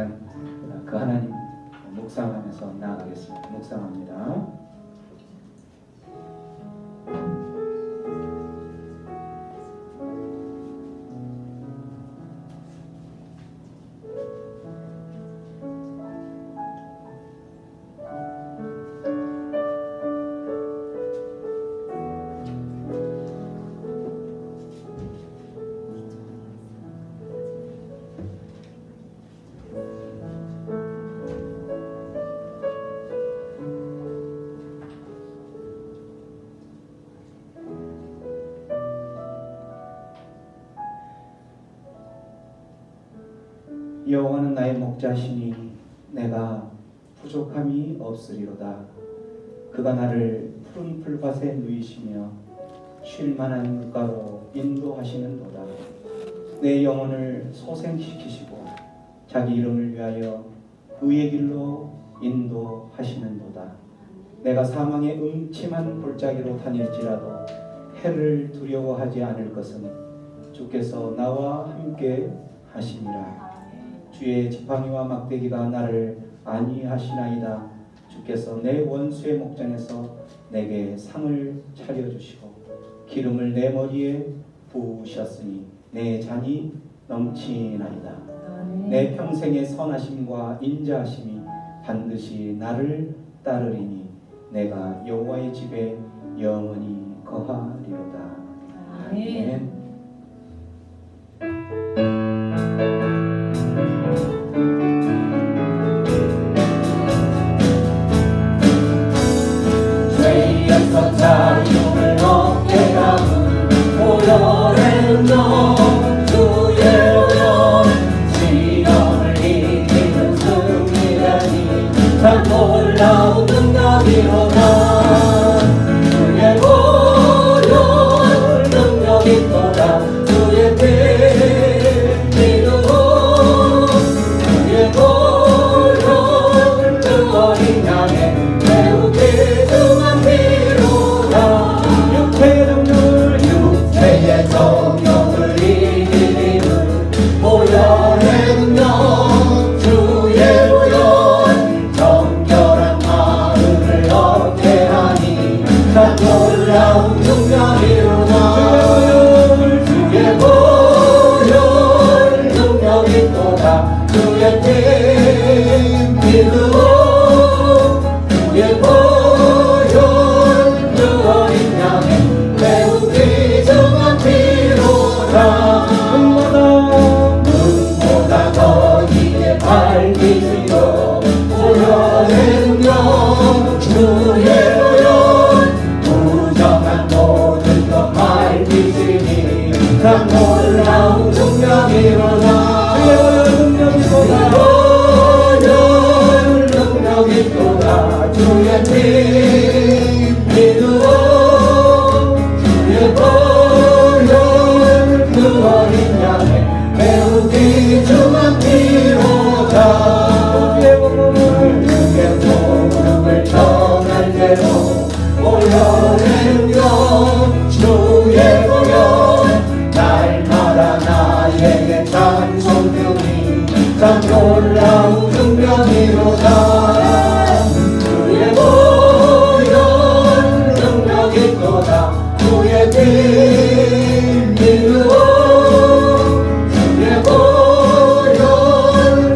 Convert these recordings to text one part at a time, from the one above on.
일단 그 하나님 묵상하면서 나아가겠습니다. 묵상합니다. 여호와는 나의 목자시니 내가 부족함이 없으리로다. 그가 나를 푸른 풀밭에 누이시며 쉴 만한 물가로 인도하시는도다. 내 영혼을 소생시키시고 자기 이름을 위하여 의의 길로 인도하시는도다. 내가 사망의 음침한 골짜기로 다닐지라도 해를 두려워하지 않을 것은 주께서 나와 함께 하시니라. 주의 지팡이와 막대기가 나를 안위하시나이다. 주께서 내 원수의 목전에서 내게 상을 차려주시고 기름을 내 머리에 부으셨으니 내 잔이 넘치나이다. 내 평생의 선하심과 인자하심이 반드시 나를 따르리니 내가 여호와의 집에 영원히 거하리로다. 아멘. 죄에서 자유를 얻게 하는 보혈의 능력, 주의 오염 시험을 이기는 승리라니 참 놀라운 능력이로다. 주의 보혈 능력이 있도다. 주의 피 믿음으로 주의 보혈 그 어린 양의 매우 귀중한 피로다. 육체의 정욕을 이기는 보혈의 능력, 주의 보혈 정결한 마음을 얻게 하니 참 놀라운 능력이로다. 주의 보혈 능력이 있도다. 주의 피 믿음으로 주의 보혈 그 어린 양의 매우 귀중한 피로다. 눈보다 더 이게 밝히시고 보혈의 능력, 주의 보혈 부정한 모든 것 밝히시니 참 놀라운 능력이로다. 주의 보혈 능력이 있도다. 주의 피 믿음으로 주의 보혈 그 어린 양의 매우 귀중한 피로다. 주의 복음을 전할 때로 보혈의 능력, 주의 보혈 날마다 나에게 찬송 중이 참 놀라운 능력이로다. 주의 보혈 능력이 있도다. 주의 피 믿음으로 주의 보혈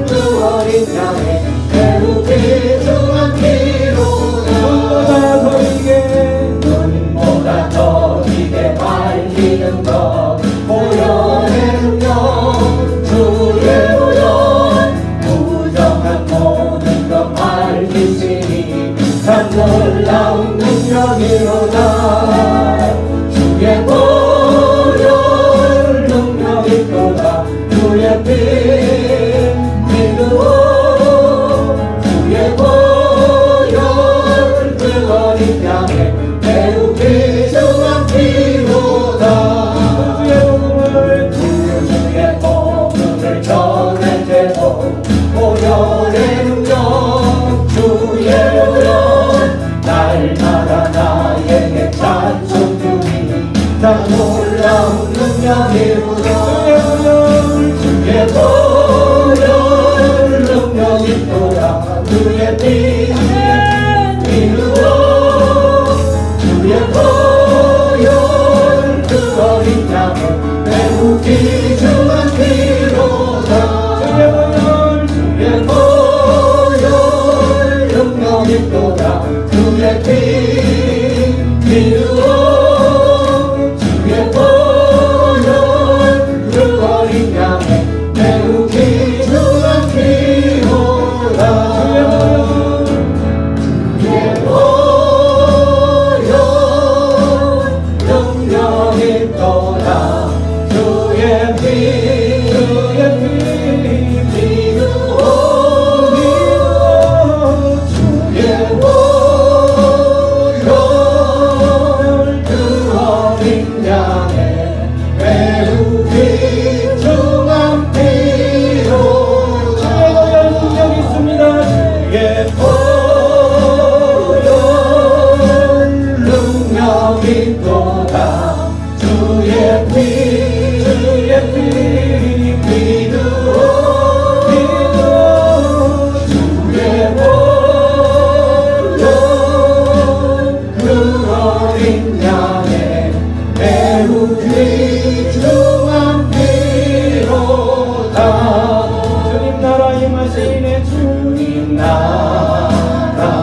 그 어린 양의 매우 귀중한 피로다. 눈보다 더 이게 밝히는 것 보혈의 능력, 주의 보혈 부정한 모든 것 밝히시니 참 놀라운 능력이로다. 주의 보혈 능력이 있도다. 주의 피 믿음으로 주의 보혈 그 어린 양의 매우 귀중한 피로다. 주의 복음을 전할 때도 보혈의 능력, 주의 보혈 날마다 나에게 찬송 주니 참 놀라운 능력이로다. 주의 보혈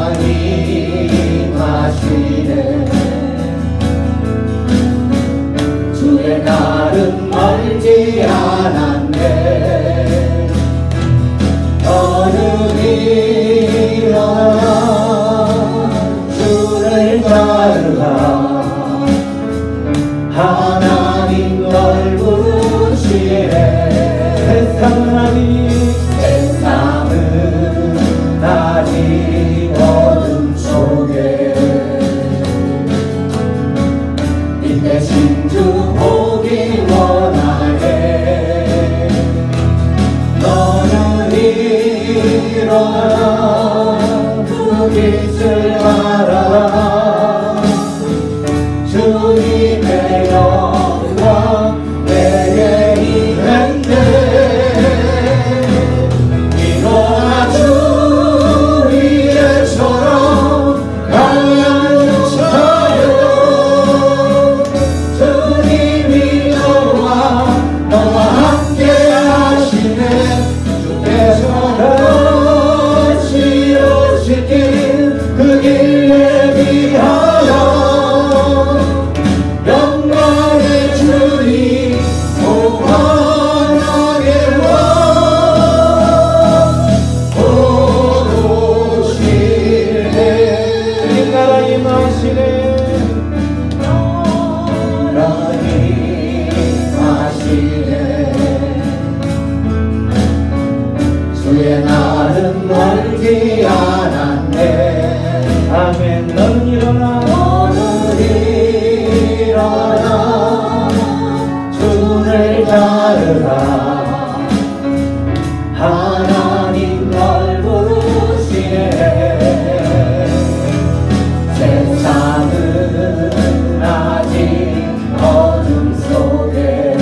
나라니 마시네 주의 날은 멀지 않았네 너는 일어나 주를 따르라 하나님 널 부르시네 세상은 아직 어둠 속에 이 대신 주 보기 원하네 너는 일어나 그 빛을 알아라 주님의 영광 내게 임했네 일어나 주 위에 서러 강한 용사여 주님이 너와 함께 하시네 주께서 다시 오실 길 그 길에 비하여 영광의 주님 오만하게 와 오시네 나라 임하시네 나라 임하시네 주의 날은 멀지 않았네 아멘 너는 일어나 주를 따르라 하나님 널 부르시네 세상은 아직 어둠 속에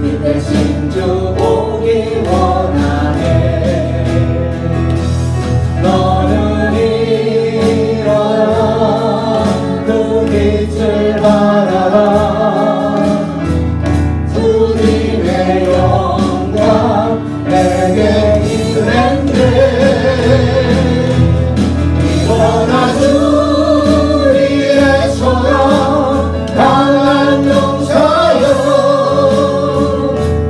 이 대신 주 보기 원하네 너는 일어나 그 빛을 바라라 주님의 영광 내게 임했네 일어나 주 위에 서라 강한 용사여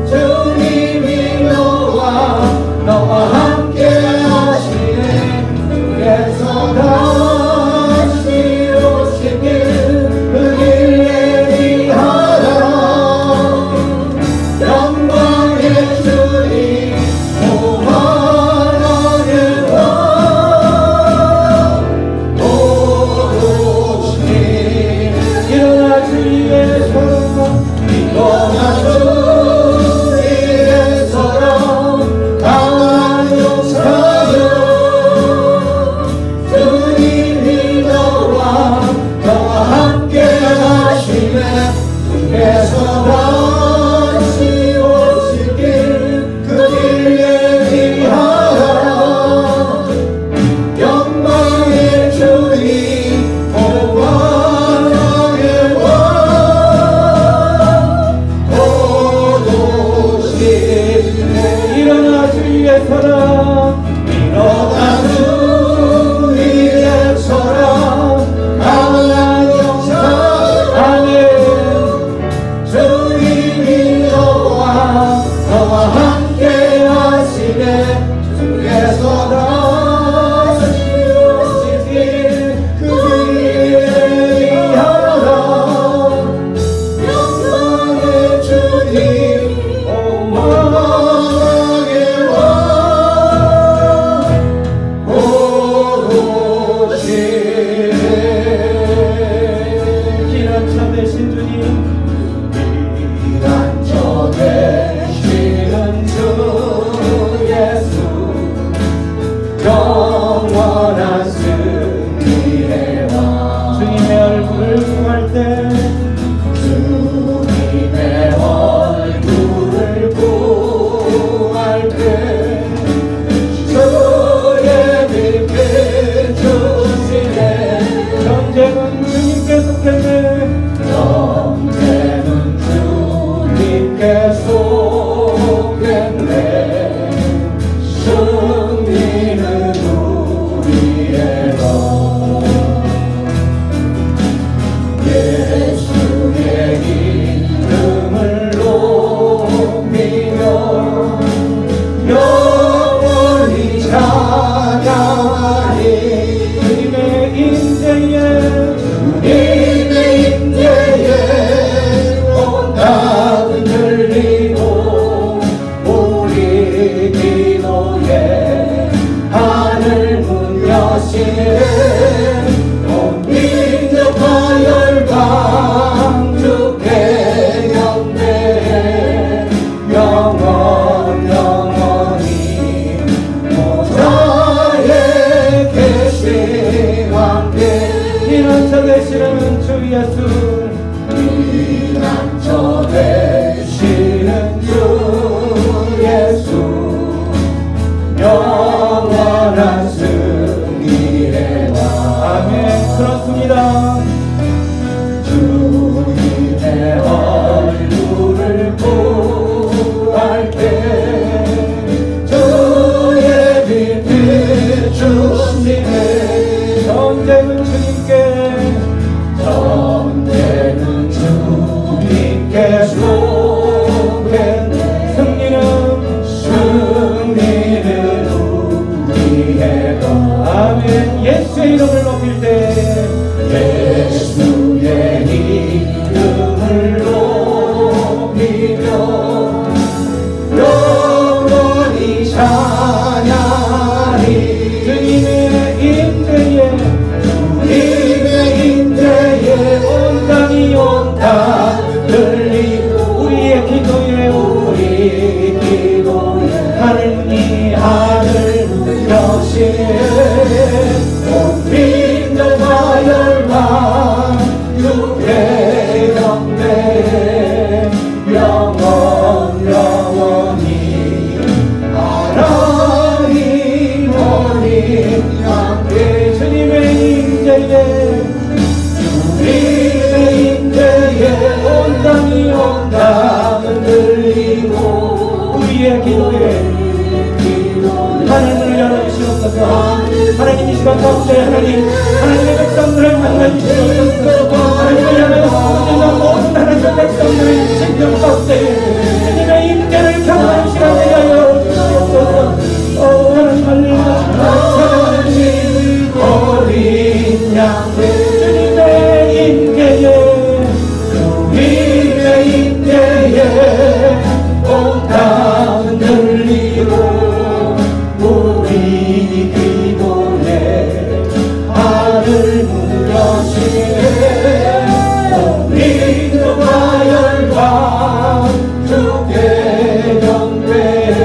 주님이 너와 함께 하시네 주께서 다시 오실 길 그 길에 비하여 영광의 주님 오만하게 와 오시네 일어나 주 위에 서라 일어나 주 위에 서라 강한 용사여 주님이 너와 함께 하시네 주께서 다시 오실 길 그 길에 비하여 영광의 주님 오만하게 와 오시네 일어나 주 위에 서라 일어나 주 위에 서라 강한 용사 아멘 주님이 너와 함께 하시네 주께서 다시 오실 길 그 길에 비하여 영광의 주님 오만하게 와 오시네 기란차 대신 주님 기란차 대신 주님 온 민족과 열방 주께 경배해 영원히 모자에 계신 왕께 피난처 되시는 주 예수 피난처 되시는 주 예수 영원한 승리의 왕 아멘. 그렇습니다. 주님의 얼굴을 구할 때 주의 빛 비추시네 전쟁은 주님께 전쟁은 주님께 속했네 승리는 우리의 것 아멘. 예수의 이름을 높일 때 예수의 이름을 높이며 영원히 찬양하리 주님의 임재에 온 땅이 온 땅 들리고 우리의 기도에 우리 기도에 하느니 하늘 여시네 온 민족과 열방 주께 경배해 영원히 하나님 어린 양께 주님의 임재에 주님의 임재에 온 땅이 온 땅은 들리고 우리의 기도에 하늘을 열어주시옵소서. 하나님 이 시간 가운데 하나님의 백성들을 만나주시옵소서. 하나님을 향하여 쏟아지는 모든 하나님의 백성들의 심령 가운데 주님의 임재를 경험하는 시간 되게 하여 주시옵소서. 하나님 할렐루야 찬양하는 주님 어린 양 주님의 임재에 주님의 임재에 온 땅은 들리고 우리 기도에 하늘 무너지네 온 민족과 열방 주께 경배해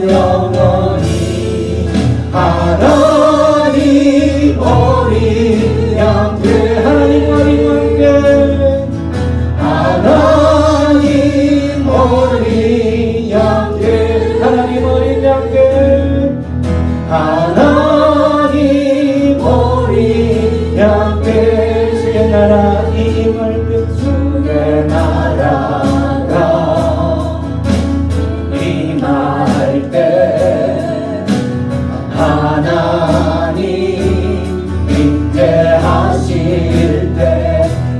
영원히 하나님 어린 양께 하나님 어린 왕께 하나님 어린 양께 하나님 어린 양께 하나님 어린 양께 주의 나라 임할 때 주의 나라가 임할 때 하나님 임재하실 때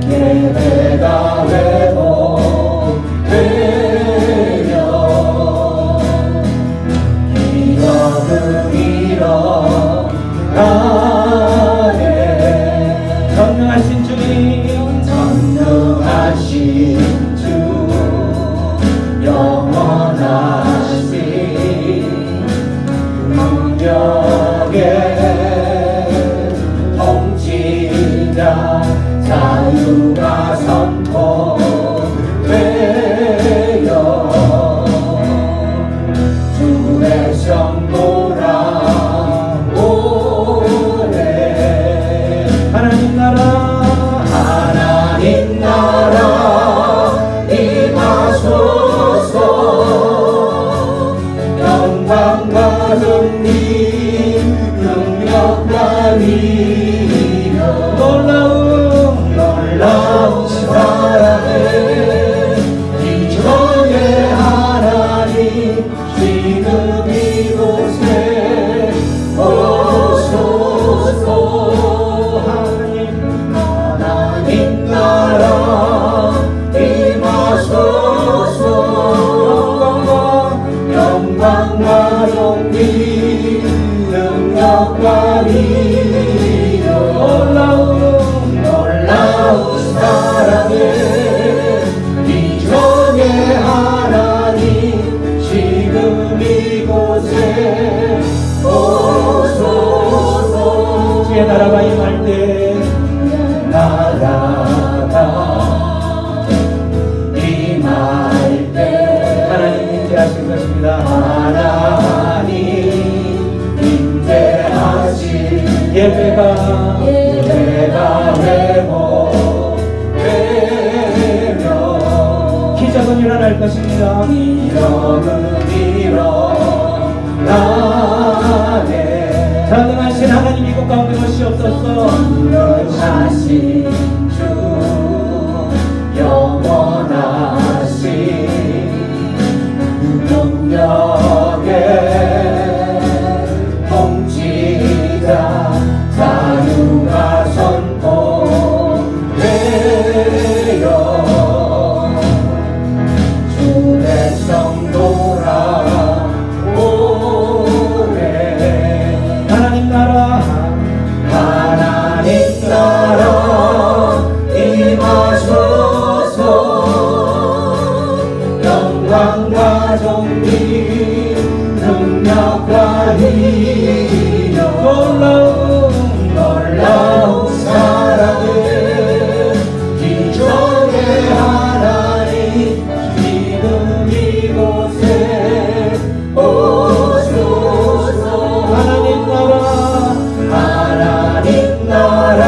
예배가 회복되며 기적을 일어나네 전능하신 주님 전능하신 주 영원하신 능력의 통치자 자유가 선포되어 주의 성도라 오네 하나님 나라 임하소서 영광과 존귀 능력과 위력 놀라운 사랑에 이전의 하나님 지금 이곳에 오소서 하나님 나라 임하소서 영광과 존귀 능력과 위력 놀라운 사랑에 이전의 하나님 지금 이곳에 오소서 주의 나라가 임할 때 나라가 임할 때 하나님 임재하실 것입니다. 하나님 임재하실 예배가 회복되며 기적은 일어날 것입니다. 기적은 일어나네 전능하신 하나님 이곳 가운데 오시옵소서. 전능하신 주 영원하신 능력의 통치자 자유가 선포되어 주 백성 돌아오네 하나님 나라 하나님 나라 임하소서 영광과 존귀 능력과 힘 놀라운 사랑을 기적의 하나님 지금 이곳에 오소서 하나님 나라 하나님 나라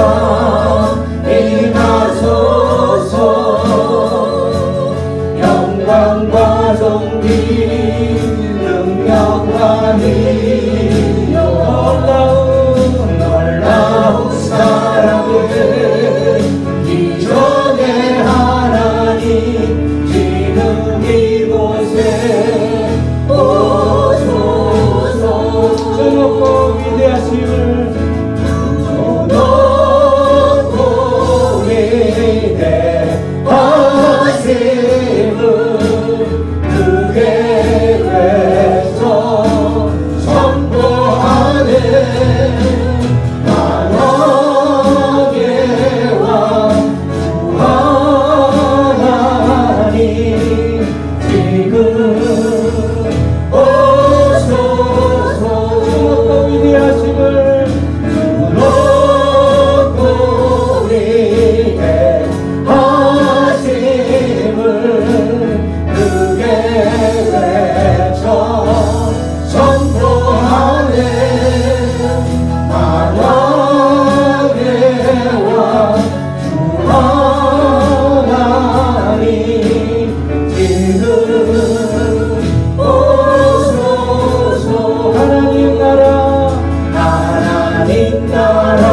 임하소서 영광과 존귀 능력과 힘 놀라운 사랑을 기적의 하나님 지금 이곳에 오소서 주 높고 위대하심을 높고 위대하심을 크게 외쳐 선포하네 만왕의 왕 주 하나님 지금 오소서 위대하심을 높고 위대하심을 크게 외쳐 선포하네 만왕의 왕 주 하나님 지금 오소서 하나님 나라 하나님 나라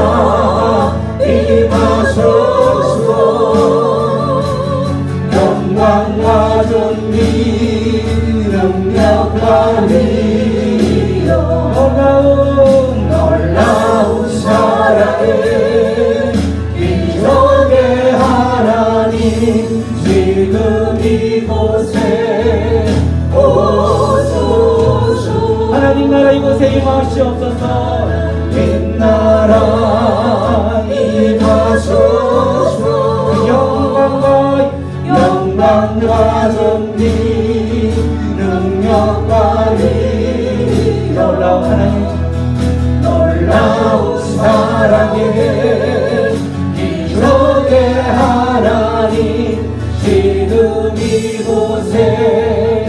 임하소서 영광과 존귀 능력과 미여 놀라운 사랑을 기적의 하나님 지금 이곳에 오소서 하나님 나라 이곳에 임하시옵소서. 빛나라 임하소서 영광과 존귀 능력과 힘 놀라운 하나님 놀라운 사랑의 기적의 하나님 지금 이곳에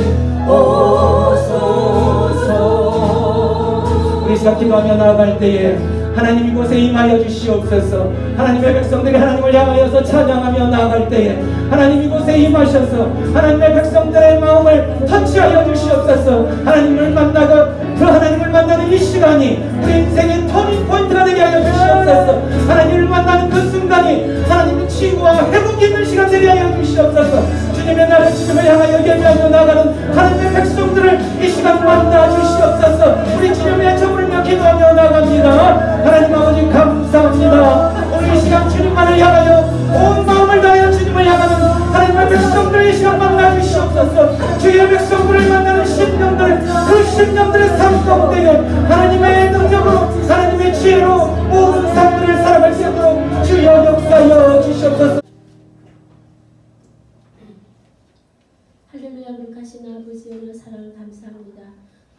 오소서 우리 시간 기도하며 나아갈 때에 하나님 이곳에 임하여 주시옵소서. 하나님의 백성들이 하나님을 향하여서 찬양하며 나아갈 때에 하나님 이곳에 임하셔서 하나님의 백성들의 마음을 터치하여 주시옵소서. 하나님을 만나고 그 하나님을 만나는 이 시간이 우리 인생의 터닝 포인트가 되게 하여 주시옵소서. 하나님을 만나는 그 순간이 하나님의 치유와 회복이 있는 시간 되게 하여 주시옵소서. 주님의 나를 주님을 향하여 예배하며 나가는 하나님의 백성들을 이 시간 만나 주시옵소서. 우리 주님의 저물며 기도하며 나갑니다. 하나님 아버지 감사합니다. 오늘 이 시간 주님만을 향하여 온 마음을 다하여 주님을 향하는 하나님의 백성들을 이 시간 만나 주시옵소서. 주의 백성들을 만나는 심령들, 그 심령들의 삶 가운데에 하나님의 능력으로 하나님의 지혜로 모든 삶들을 살아갈 수 있도록 주여 역사하여 주시옵소서. 할렐루야. 거룩하신 아버지 오늘 사랑을 감사합니다.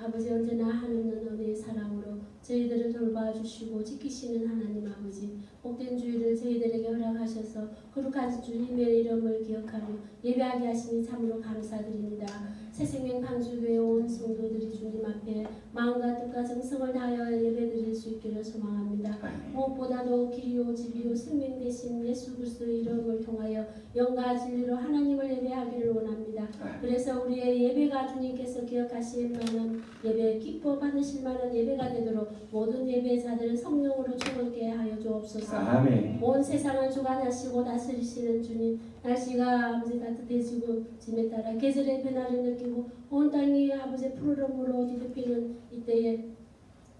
아버지 언제나 하는 은혜의 사랑으로 저희들을 돌봐주시고 지키시는 하나님 아버지, 복된 주일을 저희들에게 허락하셔서 거룩한 주님의 이름을 기억하며 예배하게 하시니 참으로 감사드립니다. 새생명 방주교회 온 성도들이 주님 앞에 마음과 뜻과 정성을 다하여 예배드릴 수 있기를 소망합니다. 무엇보다도 길이요 진리요 생명 되신 예수 그리스도의 이름을 통하여 영과 진리로 하나님을 예배하기를 원합니다. 그래서 우리의 예배가 주님께서 기억하실 만한 예배, 기뻐 받으실 만한 예배가 되도록 모든 예배자들을 성령으로 충만케 하여 주옵소서. 아멘. 온 세상을 주관하시고 다스리시는 주님, 날씨가 아버지 따뜻해지고 짐에 따라 계절의 변화를 느끼고 온 땅이 아버지 푸르름으로 뒤덮이는 이때에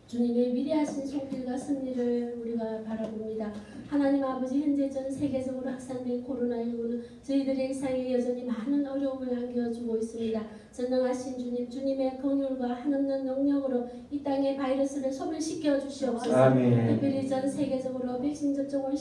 주님의 위대하신 손길과 승리를 우리가 바라봅니다. 하나님 아버지, 현재 전 세계적으로 확산된 코로나19는 저희들의 일상에 여전히 많은 어려움을 안겨주고 있습니다. 전능하신 주님, 주님의 긍휼과 한없는 능력으로 이 땅의 바이러스를 소멸시켜 주시옵소서. 아멘. 특별히 전 세계적으로 백신 접종을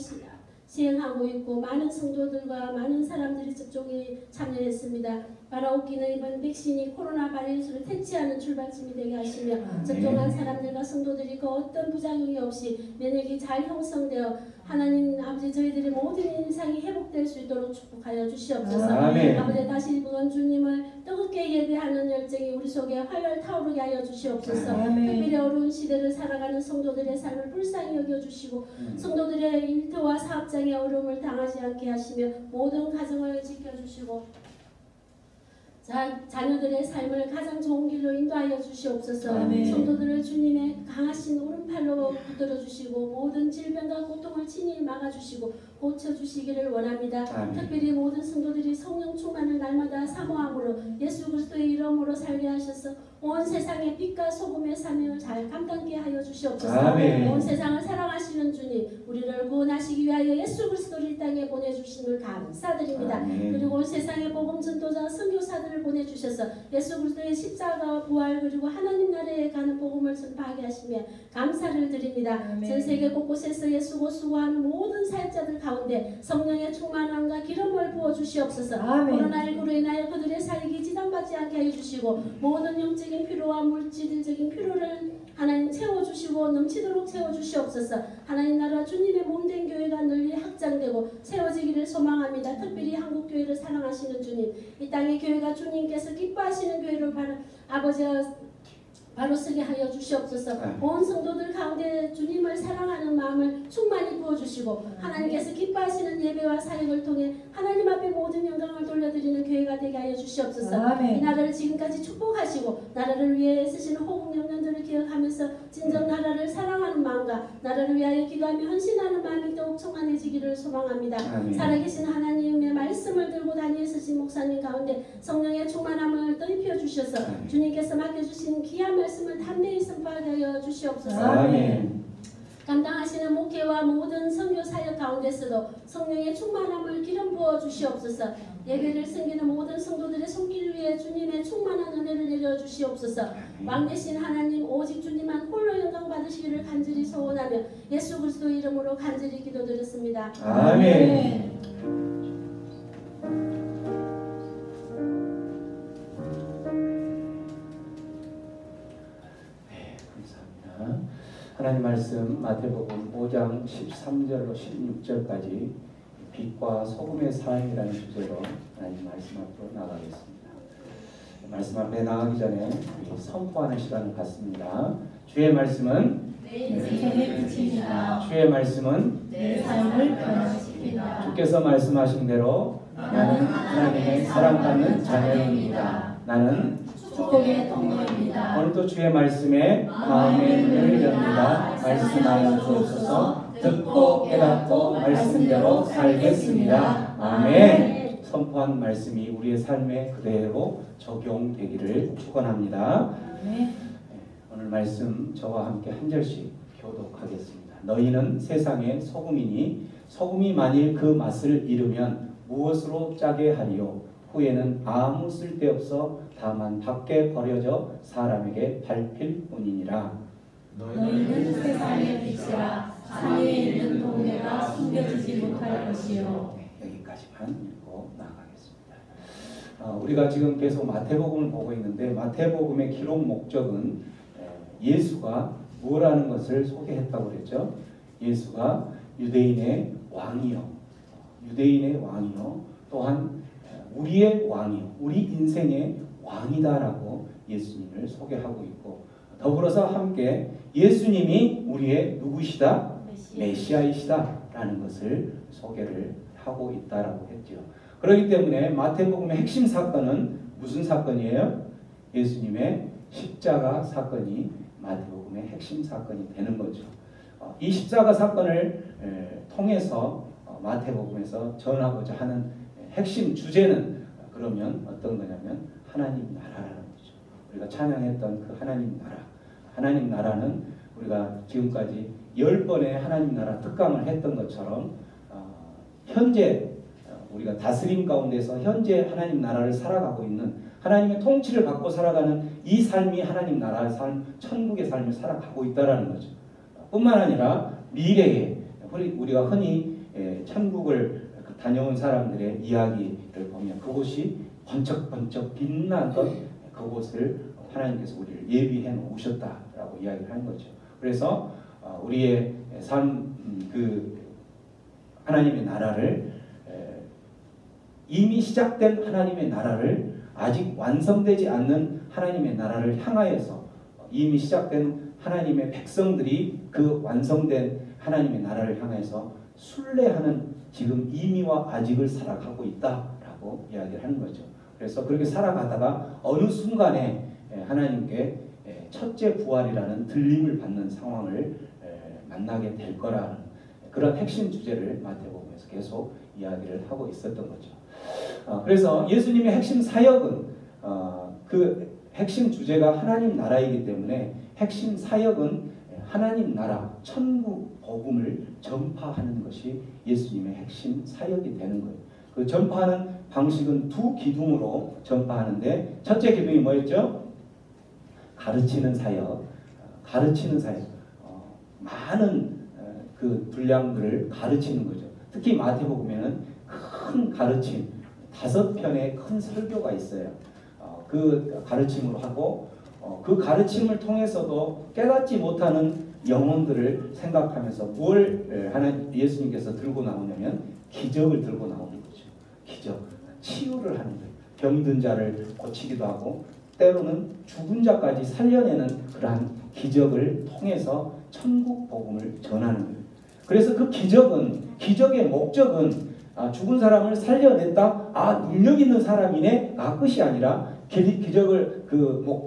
시행하고 있고 많은 성도들과 많은 사람들이 접종에 참여했습니다. 바라옵기는 이번 백신이 코로나 바이러스를 퇴치하는 출발점이 되게 하시며 접종한 사람들과 성도들이 그 어떤 부작용이 없이 면역이 잘 형성되어 하나님 아버지 저희들의 모든 인상이 회복될 수 있도록 축복하여 주시옵소서. 아멘. 아버지 다시 번 주님을 뜨겁게 예배하는 열정이 우리 속에 활활 타오르게 하여 주시옵소서. 특별히 어려운 시대를 살아가는 성도들의 삶을 불쌍히 여겨주시고 성도들의 일터와 사업장의 어려움을 당하지 않게 하시며 모든 가정을 지켜주시고 자녀들의 삶을 가장 좋은 길로 인도하여 주시옵소서. 성도들을 주님의 강하신 오른팔로 붙들어 주시고 모든 질병과 고통을 친히 막아주시고 고쳐주시기를 원합니다. 특별히 모든 성도들이 성령 충만을 날마다 사모함으로 예수 그리스도의 이름으로 살게 하셔서 온 세상의 빛과 소금의 사명을 잘 감당케 하여 주시옵소서. 아멘. 온 세상을 사랑하시는 주님, 우리를 구원하시기 위하여 예수 그리스도를 이 땅에 보내주심을 감사드립니다. 아멘. 그리고 온 세상의 복음 전도자 선교사들을 보내주셔서 예수 그리스도의 십자가와 부활 그리고 하나님 나라에 가는 복음을 전파하게 하시며 감사를 드립니다. 전 세계 곳곳에서 예수고 수고하는 모든 사역자들 가운데 성령의 충만함과 기름을 부어 주시옵소서. 코로나19로 인하여 그들의 살기 지장받지 않게 해주시고 모든 영적인 필요와 물질적인 필요를 하나님 채워주시고 넘치도록 채워주시옵소서. 하나님 나라 주님의 몸된 교회가 널리 확장되고 세워지기를 소망합니다. 특별히 한국교회를 사랑하시는 주님, 이 땅의 교회가 주님께서 기뻐하시는 교회로 바로 서게 하여 주시옵소서. 온 성도들 가운데 주님을 사랑하는 마음을 충만히 부어주시고 하나님께서 기뻐하시는 예배와 사역을 통해 하나님 앞에 모든 영광을 돌려드리는 교회가 되게 하여 주시옵소서. 이 나라를 지금까지 축복하시고 나라를 위해 쓰시는 호국 영령들을 기억하면서 진정 나라를 사랑하는 마음과 나라를 위하여 기도하며 헌신하는 마음이 더욱 충만해지기를 소망합니다. 살아계신 하나님의 말씀을 들고 다니엘 서신 목사님 가운데 성령의 충만함을 더입혀 주셔서 주님께서 맡겨주신 귀한 말씀을 담대히 선포하여 주시옵소서. 아멘. 감당하시는 목회와 모든 선교 사역 가운데서도 성령의 충만함을 기름 부어 주시옵소서. 예배를 섬기는 모든 성도들의 손길 위에 주님의 충만한 은혜를 내려 주시옵소서. 왕 대신 하나님 오직 주님만 홀로 영광 받으시기를 간절히 소원하며 예수 그리스도 이름으로 간절히 기도드렸습니다. 아멘. 하나님 말씀 마태복음 5장 13절로 16절까지 빛과 소금의 삶이라는 주제로 하나님 말씀 앞으로 나가겠습니다. 말씀 앞에 나가기 전에 우리 선포하는 시간을 갖습니다. 주의 말씀은 내 인생의 빛입니다. 주의 말씀은 내 삶을 변화시킵니다. 주께서 말씀하신 대로 나는 하나님의 사랑받는 자녀입니다. 나는 축복의 통로입니다. 오늘도 주의 말씀에 마음의 눈을 엽니다. 말씀하여 주옵소서. 듣고 깨닫고 말씀대로 살겠습니다. 아멘. 선포한 말씀이 우리의 삶에 그대로 적용되기를 축원합니다. 오늘 말씀 저와 함께 한 절씩 교독하겠습니다. 너희는 세상의 소금이니 소금이 만일 그 맛을 잃으면 무엇으로 짜게 하리요? 후에는 아무 쓸데없어 다만 밖에 버려져 사람에게 밟힐 뿐이니라. 너희는 세상의 빛이라. 산에 있는 동네가 숨겨지지 못할 것이요. 여기까지만 읽고 나가겠습니다. 우리가 지금 계속 마태복음을 보고 있는데 마태복음의 기록 목적은 예수가 뭐라는 것을 소개했다고 그랬죠? 예수가 유대인의 왕이요, 유대인의 왕이요, 또한 우리의 왕이요, 우리 인생의 왕이다라고 예수님을 소개하고 있고, 더불어서 함께 예수님이 우리의 누구시다? 메시아이시다라는 것을 소개를 하고 있다라고 했죠. 그렇기 때문에 마태복음의 핵심 사건은 무슨 사건이에요? 예수님의 십자가 사건이 마태복음의 핵심 사건이 되는 거죠. 이 십자가 사건을 통해서 마태복음에서 전하고자 하는 핵심 주제는 그러면 어떤 거냐면 하나님 나라라는 거죠. 우리가 찬양했던 그 하나님 나라. 하나님 나라는 우리가 지금까지 10번의 하나님 나라 특강을 했던 것처럼 현재 우리가 다스림 가운데서 현재 하나님 나라를 살아가고 있는, 하나님의 통치를 받고 살아가는 이 삶이 하나님 나라의 삶, 천국의 삶을 살아가고 있다는 거죠. 뿐만 아니라 미래에 우리가 흔히 천국을 다녀온 사람들의 이야기를 보면 그곳이 번쩍번쩍 빛나던 그곳을 하나님께서 우리를 예비해 놓으셨다라고 이야기를 하는 거죠. 그래서 우리의 삶, 하나님의 나라를, 이미 시작된 하나님의 나라를 아직 완성되지 않는 하나님의 나라를 향하여서 이미 시작된 하나님의 백성들이 그 완성된 하나님의 나라를 향해서 순례하는 지금 이미와 아직을 살아가고 있다라고 이야기를 하는 거죠. 그래서 그렇게 살아가다가 어느 순간에 하나님께 첫째 부활이라는 들림을 받는 상황을 만나게 될 거라는 그런 핵심 주제를 마태복음에서 계속 이야기를 하고 있었던 거죠. 그래서 예수님의 핵심 사역은 그 핵심 주제가 하나님 나라이기 때문에 핵심 사역은 하나님 나라, 천국 복음을 전파하는 것이 예수님의 핵심 사역이 되는 거예요. 그 전파하는 방식은 두 기둥으로 전파하는데, 첫째 기둥이 뭐였죠? 가르치는 사역. 가르치는 사역. 많은 그 분량들을 가르치는 거죠. 특히 마태복음에는 큰 가르침, 5편의 큰 설교가 있어요. 그 가르침으로 하고 그 가르침을 통해서도 깨닫지 못하는 영혼들을 생각하면서 뭘 예수님께서 들고 나오냐면 기적을 들고 나오는 거죠. 기적, 치유를 하는 거예요. 병든 자를 고치기도 하고 때로는 죽은 자까지 살려내는 그러한 기적을 통해서 천국 복음을 전하는 거예요. 그래서 그 기적의 목적은 죽은 사람을 살려냈다, 능력 있는 사람이네, 끝이 아니라 기적을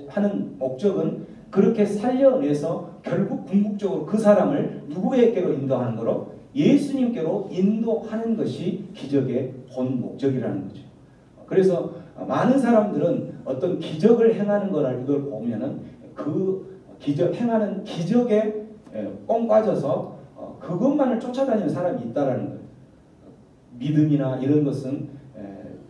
하는 목적은 그렇게 살려내서 결국 궁극적으로 그 사람을 누구에게로 인도하는 거로? 예수님께로 인도하는 것이 기적의 본 목적이라는 거죠. 그래서 많은 사람들은 어떤 기적을 행하는 거를 이걸 보면은 그 행하는 기적에 뻥 빠져서 그것만을 쫓아다니는 사람이 있다라는 거예요. 믿음이나 이런 것은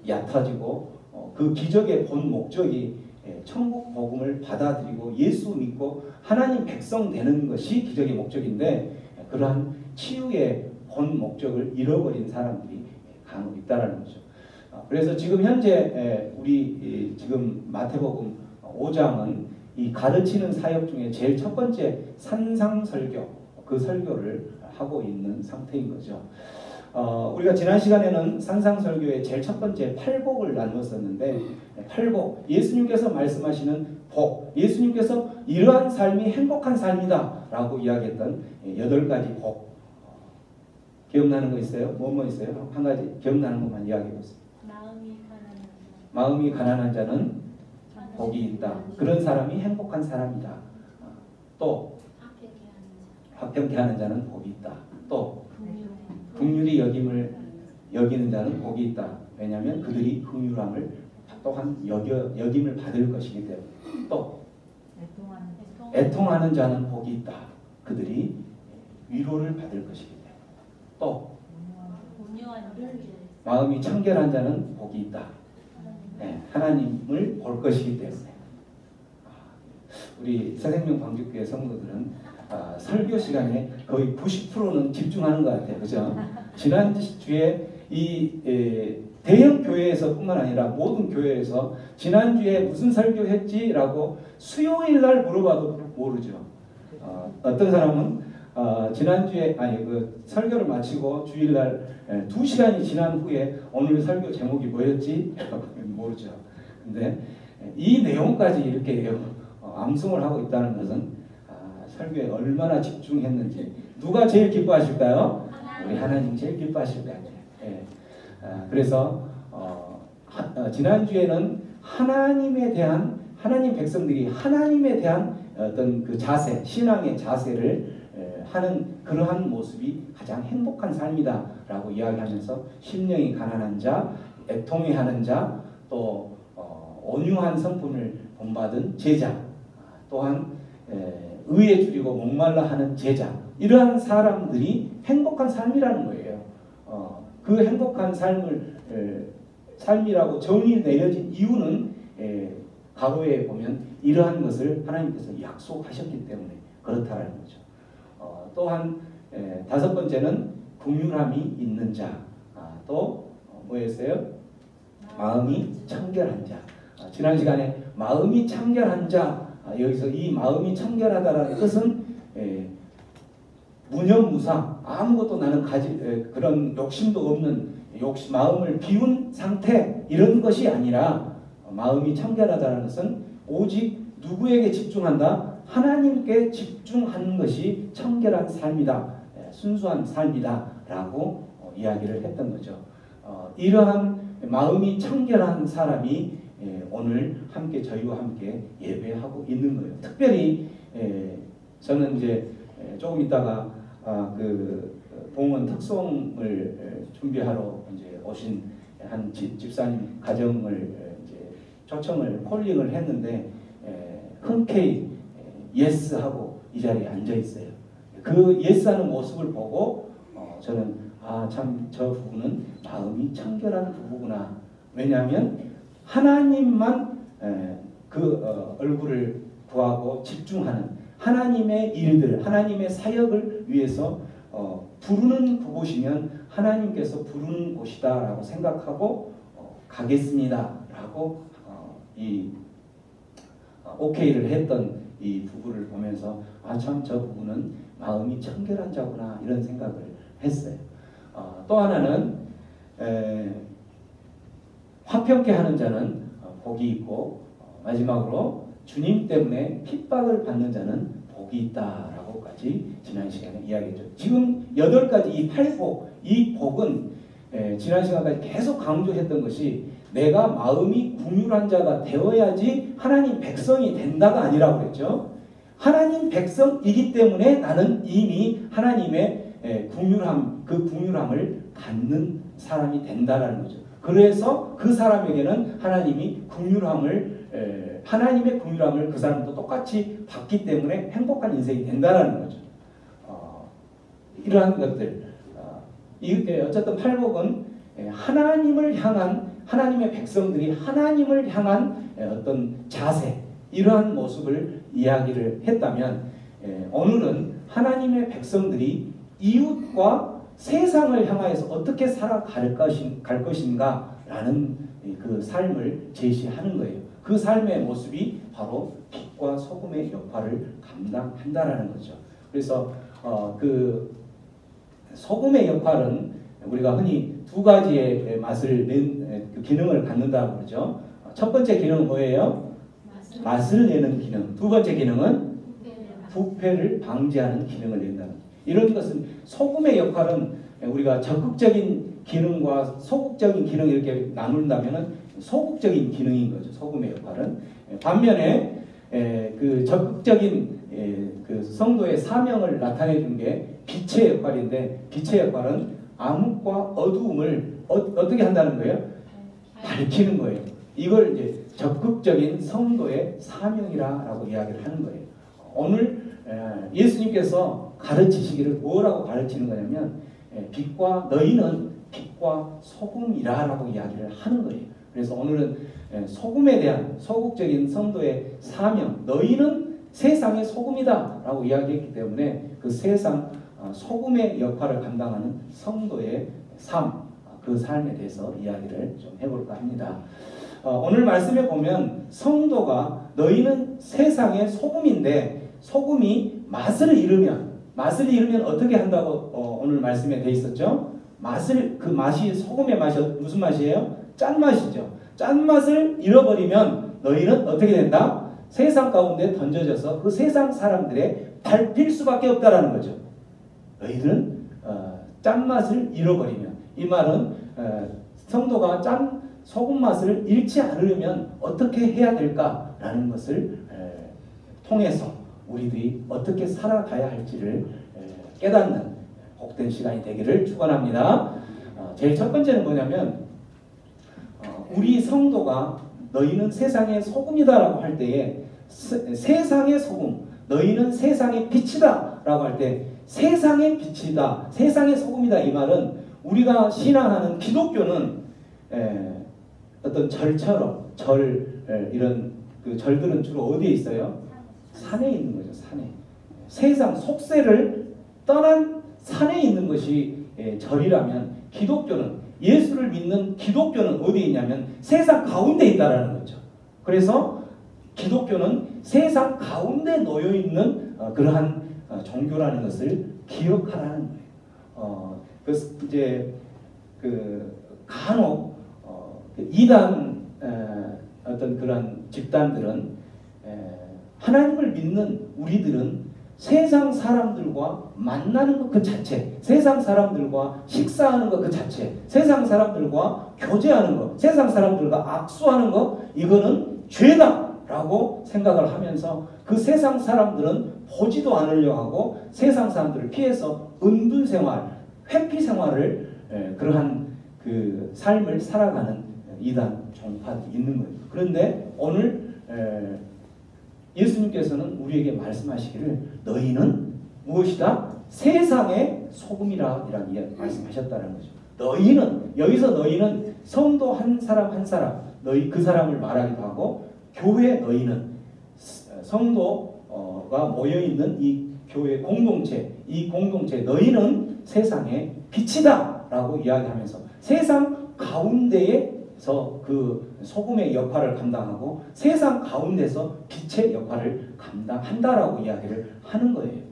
얕아지고 그 기적의 본 목적이 천국 복음을 받아들이고 예수 믿고 하나님 백성 되는 것이 기적의 목적인데, 그러한 치유의 본 목적을 잃어버린 사람들이 간혹 있다라는 거죠. 그래서 지금 현재 우리 지금 마태복음 5장은 이 가르치는 사역 중에 제일 첫 번째 산상설교, 그 설교를 하고 있는 상태인 거죠. 우리가 지난 시간에는 산상설교의 제일 첫 번째 팔복을 나누었었는데, 팔복, 예수님께서 말씀하시는 복, 예수님께서 이러한 삶이 행복한 삶이다 라고 이야기했던 8가지 복, 기억나는 거 있어요? 뭐 있어요? 한 가지 기억나는 것만 이야기해 보세요. 마음이 가난한 자는 복이 있다. 그런 사람이 행복한 사람이다. 또 합병케 하는 자는 복이 있다. 또 긍휼히 여기는 자는 복이 있다. 왜냐하면 그들이 긍휼함을 또한 여김을 받을 것이기 때문에. 또 애통하는 자는 복이 있다. 그들이 위로를 받을 것이기 때문에. 또 마음이 청결한 자는 복이 있다. 하나님을 볼 것이기 때문에. 우리 새생명 광주교회 성도들은 설교 시간에 거의 90%는 집중하는 것 같아요. 그죠? 지난주에 이 대형 교회에서 뿐만 아니라 모든 교회에서 지난주에 무슨 설교했지? 라고 수요일 날 물어봐도 모르죠. 어떤 사람은 지난주에 그 설교를 마치고 주일날 2시간이 지난 후에 오늘 설교 제목이 뭐였지? 모르죠. 근데 이 내용까지 이렇게 암송을 하고 있다는 것은 설교에 얼마나 집중했는지. 누가 제일 기뻐하실까요? 우리 하나님 제일 기뻐하실 것 같아요. 예. 그래서 지난주에는 하나님 백성들이 하나님에 대한 어떤 그 자세, 신앙의 자세를 하는 그러한 모습이 가장 행복한 삶이다라고 이야기하면서 심령이 가난한 자, 애통해하는 자, 또 온유한 성품을 본받은 제자, 또한 의에 줄이고 목말라 하는 제자, 이러한 사람들이 행복한 삶이라는 거예요. 그 행복한 삶이라고 정의 내려진 이유는 가로에 보면 이러한 것을 하나님께서 약속하셨기 때문에 그렇다라는 거죠. 또한 5번째는 긍휼함이 있는 자, 또 뭐였어요? 마음이 청결한 자. 지난 시간에 마음이 청결한 자, 여기서 이 마음이 청결하다라는 뜻은 무념무상, 아무것도 나는 그런 욕심도 없는 마음을 비운 상태, 이런 것이 아니라 마음이 청결하다는 것은 오직 누구에게 집중한다? 하나님께 집중하는 것이 청결한 삶이다, 순수한 삶이다 라고 이야기를 했던 거죠. 이러한 마음이 청결한 사람이 오늘 함께 저희와 함께 예배하고 있는 거예요. 특별히 저는 이제 조금 있다가 그 봉헌 특송을 준비하러 이제 오신 한 집사님 가정을 이제 초청을 콜링을 했는데 흔쾌히 예스하고 이 자리에 앉아 있어요. 그 예스하는 모습을 보고 저는 참 저 부부는 마음이 청결한 부부구나. 왜냐하면 하나님만 그 얼굴을 구하고 집중하는 하나님의 일들, 하나님의 사역을 위해서 부르는 부부시면 하나님께서 부르는 곳이다라고 생각하고 가겠습니다라고 오케이를 했던 이 부부를 보면서 참 저 부부는 마음이 청결한 자구나 이런 생각을 했어요. 또 하나는 화평케 하는 자는 복이 있고 마지막으로 주님 때문에 핍박을 받는 자는 복이 있다라고까지 지난 시간에 이야기했죠. 지금 8가지 이 8복, 이 복은 지난 시간까지 계속 강조했던 것이 내가 마음이 긍휼한 자가 되어야지 하나님 백성이 된다가 아니라고 그랬죠. 하나님 백성이기 때문에 나는 이미 하나님의 긍휼함, 그 긍휼함을 갖는 사람이 된다라는 거죠. 그래서 그 사람에게는 하나님의 긍휼함을 그 사람도 똑같이 받기 때문에 행복한 인생이 된다라는 거죠. 이러한 것들, 어쨌든 팔복은 하나님의 백성들이 하나님을 향한 어떤 자세, 이러한 모습을 이야기를 했다면 오늘은 하나님의 백성들이 이웃과 세상을 향하여서 어떻게 살아갈 것인가라는 그 삶을 제시하는 거예요. 그 삶의 모습이 바로 빛과 소금의 역할을 감당한다라는 거죠. 그래서 그 소금의 역할은 우리가 흔히 2가지의 맛을 그 기능을 갖는다고 그러죠. 첫 번째 기능은 뭐예요? 맛을 내는 기능. 2번째 기능은 부패를 방지하는 기능을 낸다는 거죠. 이런 것은 소금의 역할은 우리가 적극적인 기능과 소극적인 기능 이렇게 나눈다면은 소극적인 기능인 거죠. 소금의 역할은. 반면에 그 적극적인 그 성도의 사명을 나타내는 게 빛의 역할인데, 빛의 역할은 암흑과 어두움을 어떻게 한다는 거예요? 밝히는 거예요. 이걸 이제 적극적인 성도의 사명이라고 이야기를 하는 거예요. 오늘 예수님께서 가르치시기를 뭐라고 가르치는 거냐면 너희는 빛과 소금이라라고 이야기를 하는 거예요. 그래서 오늘은 소금에 대한 소극적인 성도의 사명, 너희는 세상의 소금이다라고 이야기했기 때문에 그 세상 소금의 역할을 감당하는 성도의 삶, 그 삶에 대해서 이야기를 좀 해볼까 합니다. 오늘 말씀에 보면 성도가 너희는 세상의 소금인데 소금이 맛을 잃으면 어떻게 한다고 오늘 말씀에 돼 있었죠? 그 맛이 소금의 맛이 무슨 맛이에요? 짠맛이죠. 짠맛을 잃어버리면 너희는 어떻게 된다? 세상 가운데 던져져서 그 세상 사람들의 밟힐 수밖에 없다라는 거죠. 너희들은 짠맛을 잃어버리면, 이 말은 성도가 소금 맛을 잃지 않으려면 어떻게 해야 될까라는 것을 통해서 우리들이 어떻게 살아가야 할지를 깨닫는 복된 시간이 되기를 축원합니다. 제일 첫 번째는 뭐냐면 우리 성도가 너희는 세상의 소금이다라고 할 때에 세상의 소금, 너희는 세상의 빛이다 라고 할 때 세상의 빛이다, 세상의 소금이다, 이 말은 우리가 신앙하는 기독교는 어떤 절처럼 이런 그 절들은 주로 어디에 있어요? 산에 있는 거죠. 산에. 세상 속세를 떠난 산에 있는 것이 절이라면 기독교는, 예수를 믿는 기독교는 어디에 있냐면 세상 가운데 있다라는 거죠. 그래서 기독교는 세상 가운데 놓여 있는 그러한 종교라는 것을 기억하라는 거예요. 그래서 이제 간혹 이단 어떤 그런 집단들은 하나님을 믿는 우리들은 세상 사람들과 만나는 것 그 자체, 세상 사람들과 식사하는 것 그 자체, 세상 사람들과 교제하는 것, 세상 사람들과 악수하는 것, 이거는 죄다라고 생각을 하면서 그 세상 사람들은 보지도 않으려 하고 세상 사람들을 피해서 은둔 생활, 회피 생활을 그러한 그 삶을 살아가는 이단 종파들이 있는 거예요. 그런데 오늘 예수님께서는 우리에게 말씀하시기를 너희는 무엇이다? 세상의 소금이라 이렇게 말씀하셨다는 거죠. 너희는, 여기서 너희는 성도 한 사람 한 사람, 너희 그 사람을 말하기도 하고 교회 너희는 성도가 모여있는 이 교회 공동체, 이 공동체 너희는 세상의 빛이다 라고 이야기하면서 세상 가운데에서 그 소금의 역할을 감당하고 세상 가운데서 빛의 역할을 감당한다라고 이야기를 하는 거예요.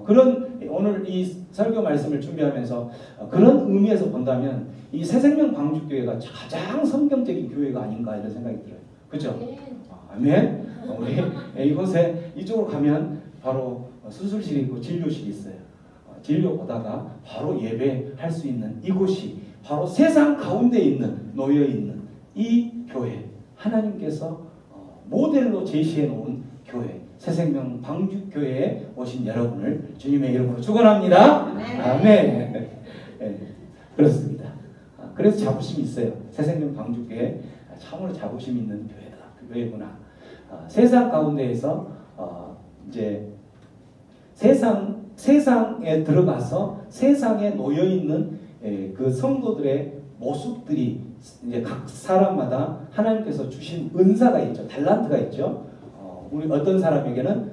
그런 오늘 이 설교 말씀을 준비하면서 그런 의미에서 본다면 이 새생명 방주교회가 가장 성경적인 교회가 아닌가 이런 생각이 들어요. 그렇죠? 아멘. 우리 이곳에 이쪽으로 가면 바로 수술실이 있고 진료실이 있어요. 진료 보다가 바로 예배할 수 있는 이곳이 바로 세상 가운데 있는 놓여 있는 이 교회, 하나님께서 모델로 제시해 놓은 교회, 새생명 방주교회에 오신 여러분을 주님의 이름으로 축원합니다. 아멘. 네, 그렇습니다. 그래서 자부심이 있어요. 새생명 방주교회 참으로 자부심 있는 교회다. 그 교회구나. 세상 가운데에서 이제 세상에 들어가서 세상에 놓여 있는 그 성도들의 모습들이 이제 각 사람마다 하나님께서 주신 은사가 있죠. 달란트가 있죠. 우리 어떤 사람에게는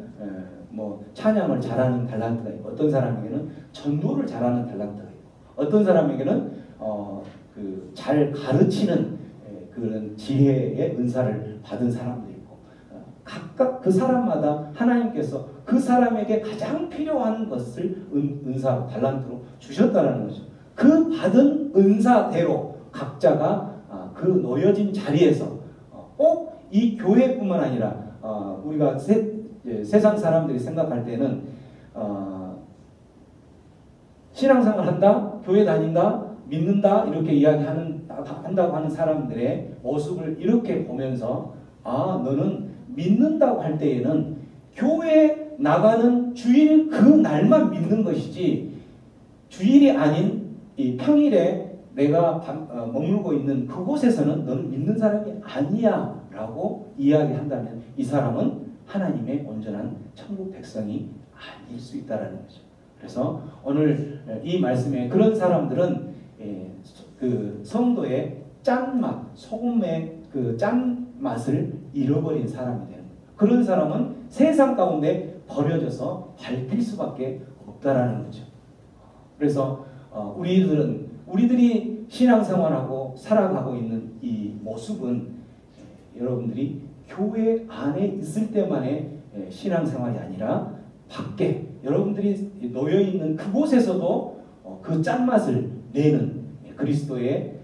뭐 찬양을 잘하는 달란트가 있고, 어떤 사람에게는 전도를 잘하는 달란트가 있고, 어떤 사람에게는 그 잘 가르치는 그런 지혜의 은사를 받은 사람도 있고, 각각 그 사람마다 하나님께서 그 사람에게 가장 필요한 것을 은사, 달란트로 주셨다는 거죠. 그 받은 은사대로 각자가 그 놓여진 자리에서 꼭 이 교회뿐만 아니라 우리가 세상 사람들이 생각할 때는 신앙생활 한다, 교회 다닌다, 믿는다 이렇게 한다고 하는 사람들의 모습을 이렇게 보면서 너는 믿는다고 할 때에는 교회 나가는 주일 그 날만 믿는 것이지 주일이 아닌 이 평일에 내가 머물고 있는 그곳에서는 너는 믿는 사람이 아니야 라고 이야기한다면 이 사람은 하나님의 온전한 천국 백성이 아닐 수 있다는 거죠. 그래서 오늘 이 말씀에 그런 사람들은 그 성도의 짠맛, 소금의 그 짠맛을 잃어버린 사람이 되는 거예요. 그런 사람은 세상 가운데 버려져서 밟힐 수밖에 없다라는 거죠. 그래서 우리들이 신앙생활하고 살아가고 있는 이 모습은 여러분들이 교회 안에 있을 때만의 신앙생활이 아니라 밖에 여러분들이 놓여있는 그곳에서도 그 짠맛을 내는 그리스도의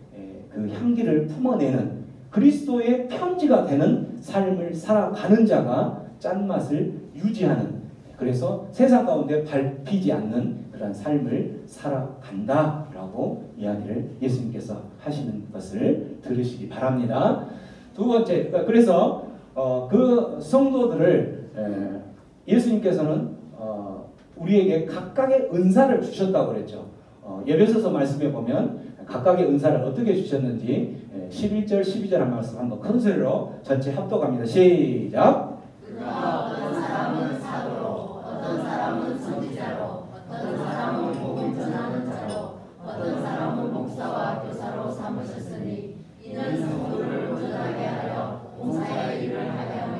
그 향기를 품어내는 그리스도의 편지가 되는 삶을 살아가는 자가 짠맛을 유지하는, 그래서 세상 가운데 밟히지 않는 그런 삶을 살아간다라고 이야기를 예수님께서 하시는 것을 들으시기 바랍니다. 두 번째, 그래서 그 성도들을 예수님께서는 우리에게 각각의 은사를 주셨다고 그랬죠. 에베소서 말씀에 보면 각각의 은사를 어떻게 주셨는지 11절 12절 한 말씀 한번 큰 소리로 전체 합독합니다. 시작. 어떤 사람은 사도로, 어떤 사람은 선지자로, 어떤 사람은 복음 전하는 자로, 어떤 사람은 목사와 교사로 삼으셨으니 이는 성도를 온전하게 하여 봉사의 일을 하게 하며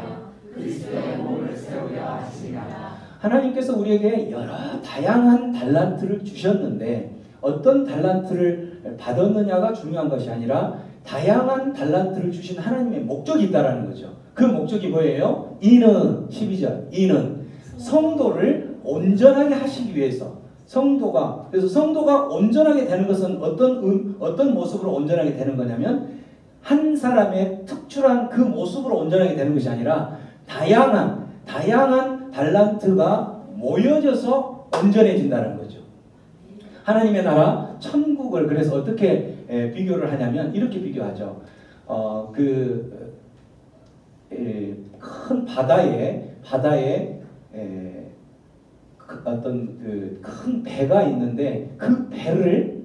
그리스도의 몸을 세우려 하시니라. 하나님께서 우리에게 여러 다양한 달란트를 주셨는데 어떤 달란트를 받았느냐가 중요한 것이 아니라 다양한 달란트를 주신 하나님의 목적이 있다는 거죠. 그 목적이 뭐예요? 이는 12절 이는 성도를 온전하게 하시기 위해서 그래서 성도가 온전하게 되는 것은 어떤 모습으로 온전하게 되는 거냐면 한 사람의 특출한 그 모습으로 온전하게 되는 것이 아니라 다양한 달란트가 모여져서 온전해진다는 거죠. 하나님의 나라 천국을 그래서 어떻게 비교를 하냐면 이렇게 비교하죠. 큰 바다에 어떤 그 큰 배가 있는데 그 배를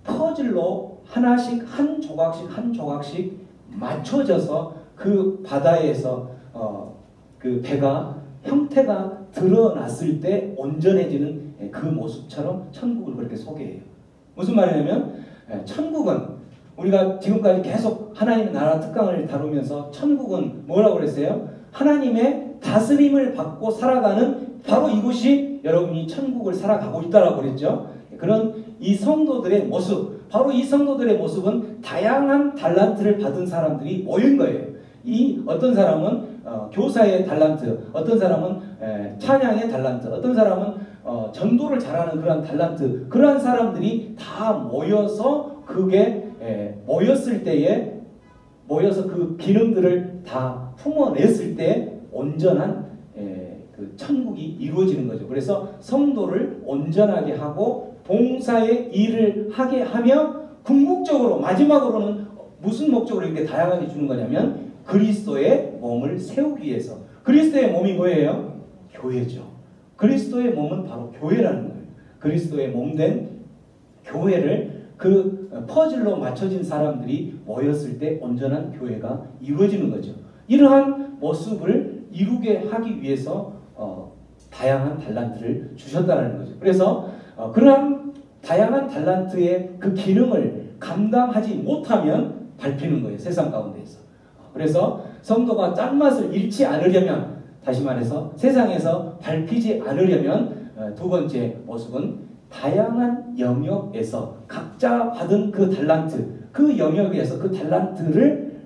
퍼즐로 하나씩 한 조각씩 맞춰져서 그 바다에서 그 배가 형태가 드러났을 때 온전해지는 그 모습처럼 천국을 그렇게 소개해요. 무슨 말이냐면 천국은 우리가 지금까지 계속 하나님의 나라 특강을 다루면서 천국은 뭐라고 그랬어요? 하나님의 다스림을 받고 살아가는 바로 이곳이 여러분이 천국을 살아가고 있다라고 그랬죠. 그런 이 성도들의 모습, 바로 이 성도들의 모습은 다양한 달란트를 받은 사람들이 모인 거예요. 이 어떤 사람은 교사의 달란트, 어떤 사람은 찬양의 달란트, 어떤 사람은 전도를 잘하는 그런 달란트, 그러한 사람들이 다 모여서 그게 모였을 때에 모여서 그 기능들을 다 품어냈을 때 온전한 그 천국이 이루어지는 거죠. 그래서 성도를 온전하게 하고 봉사의 일을 하게 하며 궁극적으로 마지막으로는 무슨 목적으로 이렇게 다양하게 주는 거냐면 그리스도의 몸을 세우기 위해서. 그리스도의 몸이 뭐예요? 교회죠. 그리스도의 몸은 바로 교회라는 거예요. 그리스도의 몸된 교회를 그 퍼즐로 맞춰진 사람들이 모였을 때 온전한 교회가 이루어지는 거죠. 이러한 모습을 이루게 하기 위해서 다양한 달란트를 주셨다는 거죠. 그래서 그러한 다양한 달란트의 그 기능을 감당하지 못하면 밟히는 거예요. 세상 가운데에서. 그래서 성도가 짠맛을 잃지 않으려면, 다시 말해서 세상에서 밟히지 않으려면 두 번째 모습은 다양한 영역에서 각자 받은 그 달란트, 그 영역에서 그 달란트를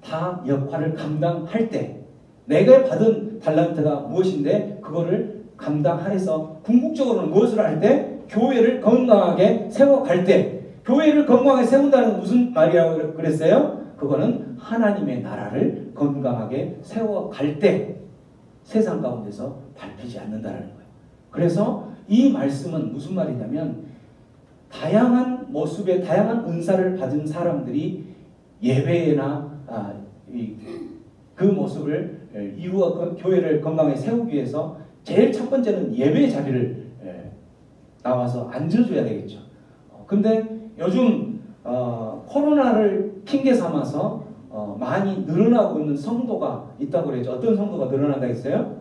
다 역할을 감당할 때, 내가 받은 달란트가 무엇인데 그거를 감당해서 궁극적으로는 무엇을 할 때? 교회를 건강하게 세워갈 때. 교회를 건강하게 세운다는 건 무슨 말이라고 그랬어요? 그거는 하나님의 나라를 건강하게 세워갈 때 세상 가운데서 밟히지 않는다는 거예요. 그래서 이 말씀은 무슨 말이냐면 다양한 모습의 다양한 은사를 받은 사람들이 예배나 그 모습을 이루어 교회를 건강하게 세우기 위해서 제일 첫 번째는 예배 자리를 나와서 앉아줘야 되겠죠. 근데 요즘 코로나를 핑계 삼아서 많이 늘어나고 있는 성도가 있다고 그랬죠. 어떤 성도가 늘어난다 했어요?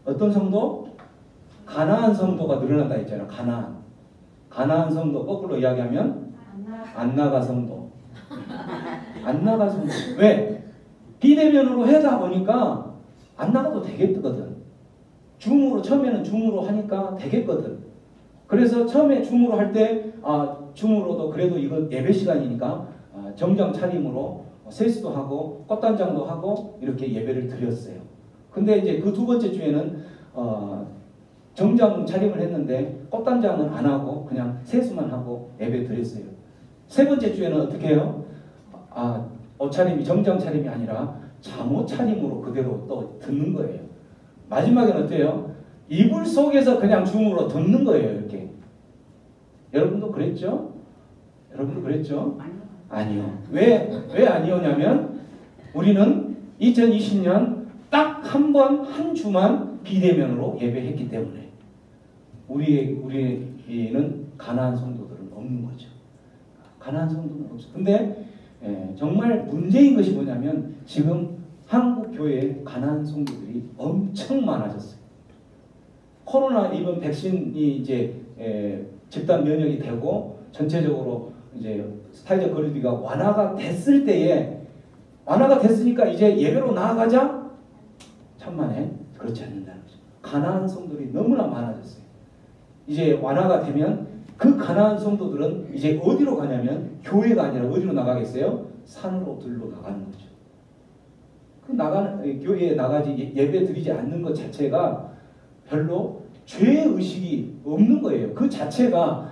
어떤 성도? 가나안 성도가 늘어난다 했잖아요. 가나안 성도 거꾸로 이야기하면 안나가 성도. 안나가 성도. 왜? 비대면으로 하다 보니까 안 나가도 되겠거든. 처음에는 줌으로 하니까 되겠거든. 그래서 처음에 줌으로 할 때 줌으로도 그래도 이거 예배 시간이니까 정장 차림으로 세수도 하고 꽃단장도 하고 이렇게 예배를 드렸어요. 근데 이제 그 두 번째 주에는 정장 차림을 했는데 꽃단장은 안 하고 그냥 세수만 하고 예배 드렸어요. 세 번째 주에는 어떻게 해요? 옷차림이 정장 차림이 아니라 잠옷 차림으로 그대로 또 듣는 거예요. 마지막에는 어때요? 이불 속에서 그냥 줌으로 듣는 거예요. 이렇게. 여러분도 그랬죠? 여러분도 그랬죠? 아니요. 왜 아니오냐면 우리는 2020년 딱 한 번 한 주만 비대면으로 예배했기 때문에 우리는 가나안 성도들은 없는 거죠. 가나안 성도는 없어. 근데 정말 문제인 것이 뭐냐면 지금 한국 교회에 가나안 성도들이 엄청 많아졌어요. 코로나 이번 백신이 이제 집단 면역이 되고 전체적으로 이제 사회적 거리두기가 완화가 됐을 때에 완화가 됐으니까 이제 예배로 나아가자? 천만에 그렇지 않는다는 거죠. 가나안 성도들이 너무나 많아졌어요. 이제 완화가 되면 그 가나안 성도들은 이제 어디로 가냐면 교회가 아니라 어디로 나가겠어요? 산으로 들로 나가는 거죠. 그 교회에 나가지 예배 드리지 않는 것 자체가 별로 죄의식이 없는 거예요. 그 자체가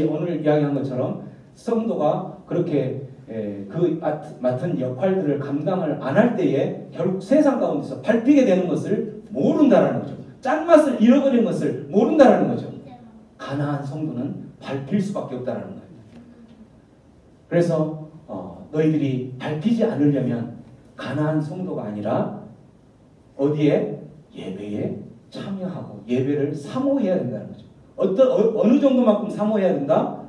오늘 이야기한 것처럼 성도가 그렇게 그 맡은 역할들을 감당을 안 할 때에 결국 세상 가운데서 밟히게 되는 것을 모른다라는 거죠. 짠맛을 잃어버리는 것을 모른다라는 거죠. 가나안 성도는 밟힐 수밖에 없다는 거예요. 그래서 너희들이 밟히지 않으려면 가나안 성도가 아니라 어디에? 예배에 참여하고 예배를 사모해야 된다는 거죠. 어느 정도만큼 사모해야 된다?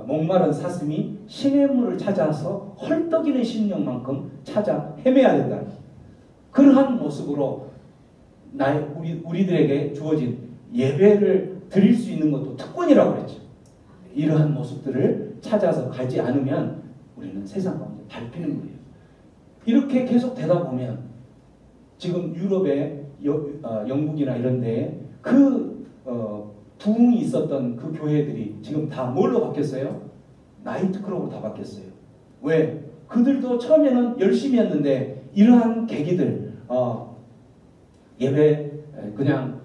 목마른 사슴이 시냇물을 찾아서 헐떡이는 심령만큼 찾아 헤매야 된다. 그러한 모습으로 우리들에게 주어진 예배를 드릴 수 있는 것도 특권이라고 그랬죠. 이러한 모습들을 찾아서 가지 않으면 우리는 세상 가운데 밟히는 거예요. 이렇게 계속 되다 보면 지금 유럽의 영국이나 이런 데에 부흥이 있었던 그 교회들이 지금 다 뭘로 바뀌었어요? 나이트클럽으로 다 바뀌었어요. 왜? 그들도 처음에는 열심히 했는데 이러한 계기들 예배 그냥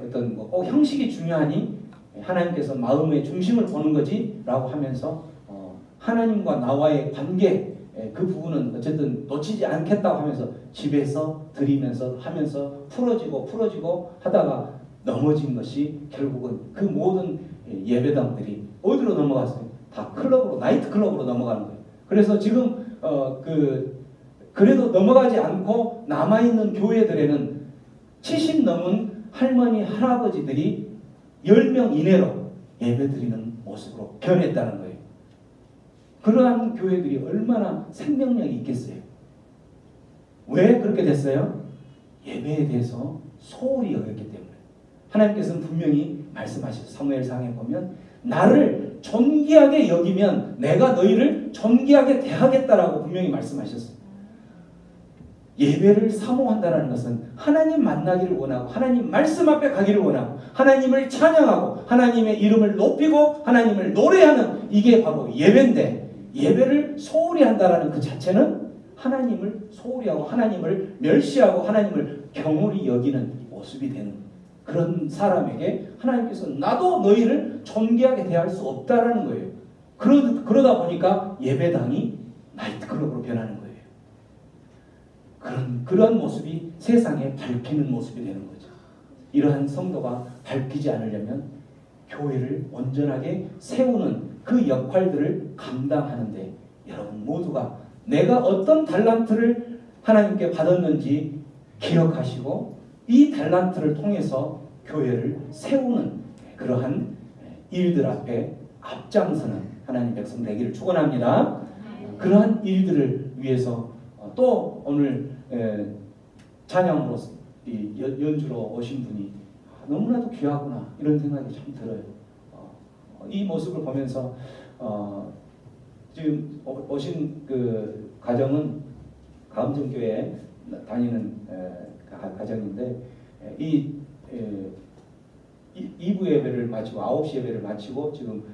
어떤 꼭 형식이 중요하니 하나님께서 마음의 중심을 보는 거지 라고 하면서 하나님과 나와의 관계 그 부분은 어쨌든 놓치지 않겠다고 하면서 집에서 드리면서 하면서 풀어지고 하다가 넘어진 것이 결국은 그 모든 예배당들이 어디로 넘어갔어요? 다 클럽으로, 나이트 클럽으로 넘어가는 거예요. 그래서 지금 그래도 넘어가지 않고 남아있는 교회들에는 70 넘은 할머니, 할아버지들이 10명 이내로 예배드리는 모습으로 변했다는 거예요. 그러한 교회들이 얼마나 생명력이 있겠어요? 왜 그렇게 됐어요? 예배에 대해서 소홀히 여겼기 때문에. 하나님께서는 분명히 말씀하셔서 사무엘상에 보면 나를 존귀하게 여기면 내가 너희를 존귀하게 대하겠다라고 분명히 말씀하셨어요. 예배를 사모한다는 것은 하나님 만나기를 원하고 하나님 말씀 앞에 가기를 원하고 하나님을 찬양하고 하나님의 이름을 높이고 하나님을 노래하는 이게 바로 예배인데 예배를 소홀히 한다는 그 자체는 하나님을 소홀히 하고 하나님을 멸시하고 하나님을 경홀히 여기는 모습이 되는 그런 사람에게 하나님께서 나도 너희를 존귀하게 대할 수 없다라는 거예요. 그러다 보니까 예배당이 나이트클럽으로 변하는 거예요. 그런 모습이 세상에 밟히는 모습이 되는 거죠. 이러한 성도가 밟히지 않으려면 교회를 온전하게 세우는 그 역할들을 감당하는데 여러분 모두가 내가 어떤 달란트를 하나님께 받았는지 기억하시고 이 달란트를 통해서 교회를 세우는 그러한 일들 앞에 앞장서는 하나님 백성 되기를 축원합니다. 그러한 일들을 위해서 또 오늘 찬양으로 연주로 오신 분이 너무나도 귀하구나 이런 생각이 참 들어요. 이 모습을 보면서 지금 오신 그 가정은 가음정교회에 다니는 가정인데 2부 예배를 마치고 9시 예배를 마치고 지금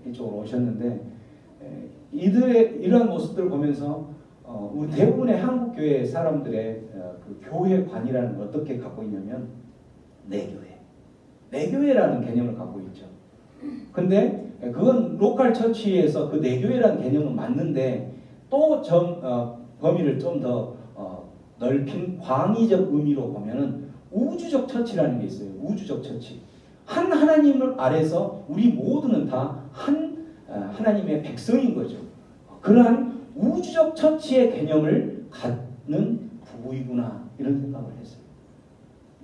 이쪽으로 오셨는데 이들의 이러한 모습들을 보면서 우리 대부분의 한국 교회 사람들의 그 교회관이라는 걸 어떻게 갖고 있냐면 내교회라는 개념을 갖고 있죠. 근데 그건 로컬 처치에서 그 내교회라는 개념은 맞는데 또 범위를 좀 더 넓힌 광의적 의미로 보면은 우주적 처치라는 게 있어요. 우주적 처치. 한 하나님을 아래서 우리 모두는 다 한 하나님의 백성인 거죠. 그러한 우주적 처치의 개념을 갖는 부부이구나 이런 생각을 했어요.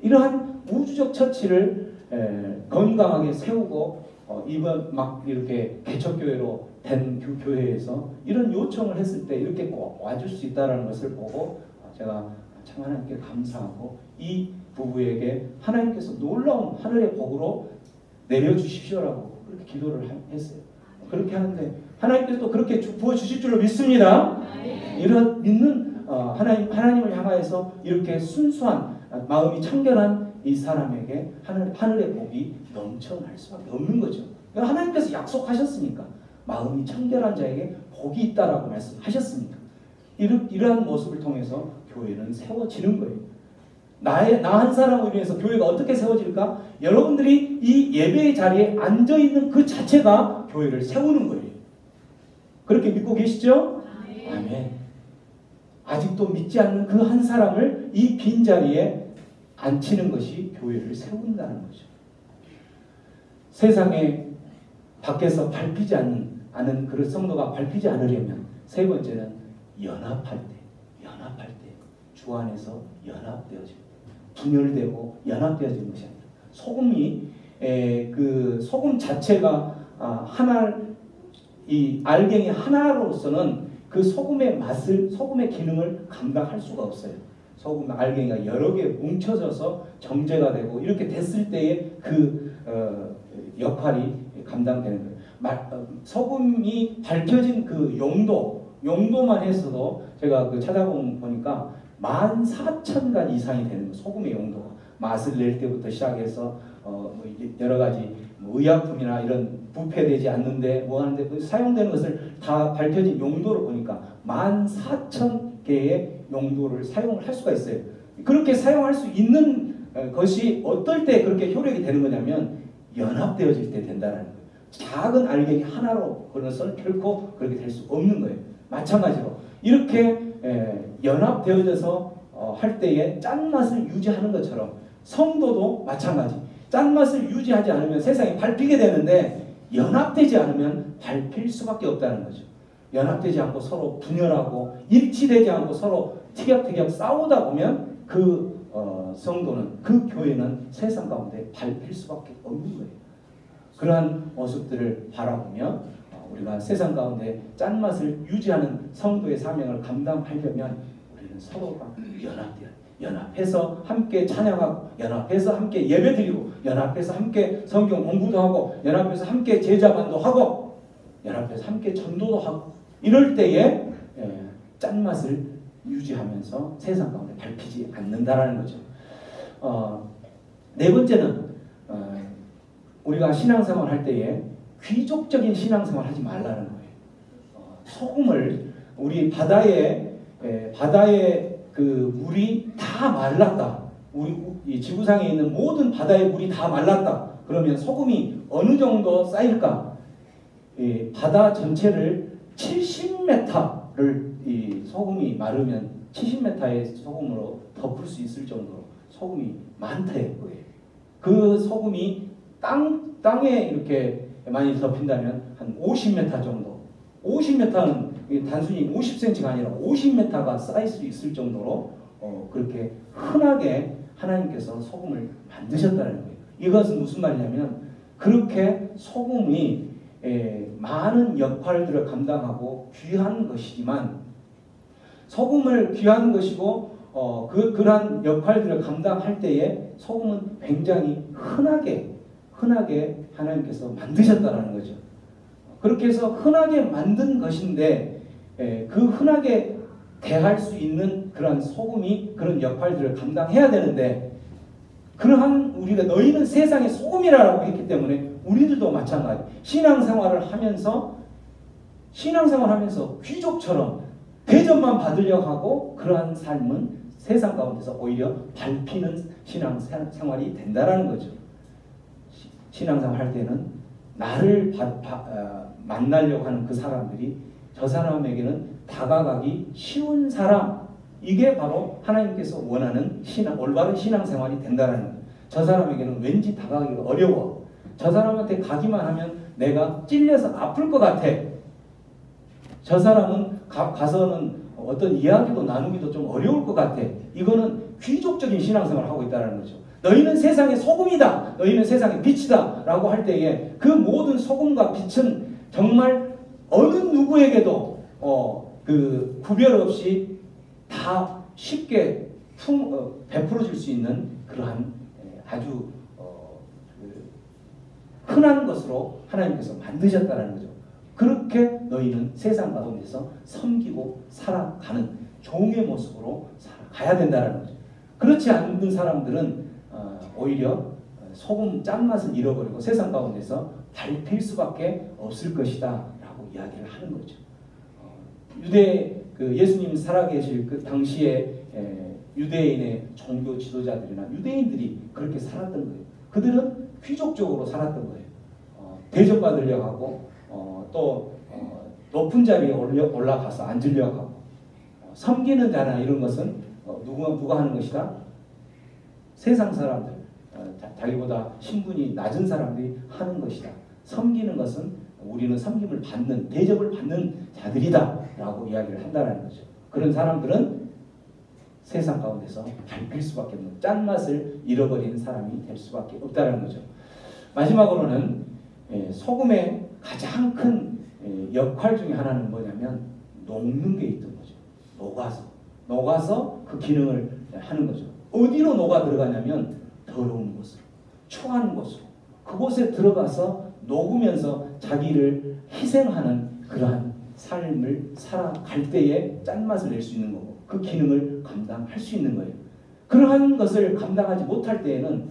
이러한 우주적 처치를 건강하게 세우고 이번 막 이렇게 개척교회로 된 교회에서 이런 요청을 했을 때 이렇게 꼭 와줄 수 있다는 것을 보고 제가 참 하나님께 감사하고 이 부부에게 하나님께서 놀라운 하늘의 복으로 내려주십시오라고 그렇게 기도를 했어요. 그렇게 하는데 하나님께서 또 그렇게 부어주실 줄로 믿습니다. 이런 믿는 하나님을 향하여서 이렇게 순수한 마음이 청결한 이 사람에게 하늘의 복이 넘쳐날 수밖에 없는 거죠. 하나님께서 약속하셨으니까 마음이 청결한 자에게 복이 있다라고 말씀하셨으니까 이러한 모습을 통해서 교회는 세워지는 거예요. 나 한 사람으로 인해서 교회가 어떻게 세워질까? 여러분들이 이 예배의 자리에 앉아있는 그 자체가 교회를 세우는 거예요. 그렇게 믿고 계시죠? 아멘. 아직도 믿지 않는 그 한 사람을 이 빈자리에 앉히는 것이 교회를 세운다는 거죠. 세상에 밖에서 밟히지 않은 그런 성도가 밟히지 않으려면 세 번째는 연합할 때 주 안에서 연합되어지고 분열되고 연합되어지는 것이 아니라 소금이 그 소금 자체가 이 알갱이 하나로서는 그 소금의 맛을 소금의 기능을 감당할 수가 없어요. 소금 알갱이가 여러 개 뭉쳐져서 정제가 되고 이렇게 됐을 때의 그 역할이 감당되는 거예요. 소금이 밝혀진 그 용도만 해서도 제가 그 찾아보니까 14,000가지 이상이 되는 거예요. 소금의 용도가 맛을 낼 때부터 시작해서 여러 가지 의약품이나 이런 부패되지 않는데 뭐 하는데 사용되는 것을 다 밝혀진 용도를 보니까 14,000개의 용도를 사용을 할 수가 있어요. 그렇게 사용할 수 있는 것이 어떨 때 그렇게 효력이 되는 거냐면 연합되어질 때 된다는 거예요. 작은 알갱이 하나로 그것은 결코 그렇게 될 수 없는 거예요. 마찬가지로 이렇게 연합되어져서 할 때에 짠맛을 유지하는 것처럼 성도도 마찬가지. 짠맛을 유지하지 않으면 세상에 밟히게 되는데 연합되지 않으면 밟힐 수밖에 없다는 거죠. 연합되지 않고 서로 분열하고 일치되지 않고 서로 티격태격 싸우다 보면 그 성도는 그 교회는 세상 가운데 밟힐 수밖에 없는 거예요. 그러한 모습들을 바라보며 우리가 세상 가운데 짠맛을 유지하는 성도의 사명을 감당하려면 우리는 서로가 연합해서 함께 찬양하고 연합해서 함께 예배드리고 연합해서 함께 성경 공부도 하고 연합해서 함께 제자반도 하고 연합해서 함께 전도도 하고 이럴 때에 짠맛을 유지하면서 세상 가운데 밟히지 않는다라는 거죠. 네 번째는 우리가 신앙생활 할 때에 귀족적인 신앙생활 하지 말라는 거예요. 소금을 우리 바다에 그 물이 다 말랐다. 우리 이 지구상에 있는 모든 바다의 물이 다 말랐다. 그러면 소금이 어느 정도 쌓일까? 바다 전체를 70m를 이 소금이 마르면 70m의 소금으로 덮을 수 있을 정도로 소금이 많다는 거예요. 그 소금이 땅에 이렇게 많이 덮인다면 한 50m 정도. 50m는 단순히 50cm가 아니라 50m가 쌓일 수 있을 정도로 그렇게 흔하게 하나님께서 소금을 만드셨다는 거예요. 이것은 무슨 말이냐면 그렇게 소금이 많은 역할들을 감당하고 귀한 것이지만 소금을 귀한 것이고 그러한 역할들을 감당할 때에 소금은 굉장히 흔하게 하나님께서 만드셨다는 거죠. 그렇게 해서 흔하게 만든 것인데 그 흔하게 대할 수 있는 그런 소금이 그런 역할들을 감당해야 되는데 그러한 우리가 너희는 세상의 소금이라고 했기 때문에 우리들도 마찬가지 신앙생활을 하면서 귀족처럼 대접만 받으려고 하고 그러한 삶은 세상 가운데서 오히려 밟히는 신앙생활이 된다라는 거죠. 신앙생활 할 때는 나를 만나려고 하는 그 사람들이 저 사람에게는 다가가기 쉬운 사람, 이게 바로 하나님께서 원하는 올바른 신앙생활이 된다라는 거예요. 저 사람에게는 왠지 다가가기가 어려워. 저 사람한테 가기만 하면 내가 찔려서 아플 것 같아. 저 사람은 가서는 어떤 이야기도 나누기도 좀 어려울 것 같아. 이거는 귀족적인 신앙생활을 하고 있다는 거죠. 너희는 세상의 소금이다. 너희는 세상의 빛이다. 라고 할 때에 그 모든 소금과 빛은 정말 어느 누구에게도 그 구별 없이 다 쉽게 베풀어질 수 있는 그러한 아주 흔한 것으로 하나님께서 만드셨다는 거죠. 그렇게 너희는 세상 가운데서 섬기고 살아가는 종의 모습으로 살아가야 된다는 거죠. 그렇지 않는 사람들은 오히려 소금 짠맛을 잃어버리고 세상 가운데서 밟힐 수밖에 없을 것이다 라고 이야기를 하는 거죠. 예수님 살아계실 그 당시에 유대인의 종교 지도자들이나 유대인들이 그렇게 살았던 거예요. 그들은 귀족적으로 살았던 거예요. 대접받으려고 하고 또 높은 자리에 올라가서 앉으려고 하고 섬기는 자나 이런 것은 누가 하는 것이다? 세상 사람들, 자기보다 신분이 낮은 사람들이 하는 것이다. 섬기는 것은 우리는 섬김을 받는, 대접을 받는 자들이다 라고 이야기를 한다는 거죠. 그런 사람들은 세상 가운데서 밟힐 수밖에 없는, 짠맛을 잃어버리는 사람이 될 수밖에 없다는 거죠. 마지막으로는 소금의 가장 큰 역할 중에 하나는 뭐냐면 녹는 게 있던 거죠. 녹아서 그 기능을 하는 거죠. 어디로 녹아 들어가냐면 더러운 곳으로, 추한 곳으로, 그곳에 들어가서 녹으면서 자기를 희생하는 그러한 삶을 살아갈 때에 짠맛을 낼 수 있는 거고 그 기능을 감당할 수 있는 거예요. 그러한 것을 감당하지 못할 때에는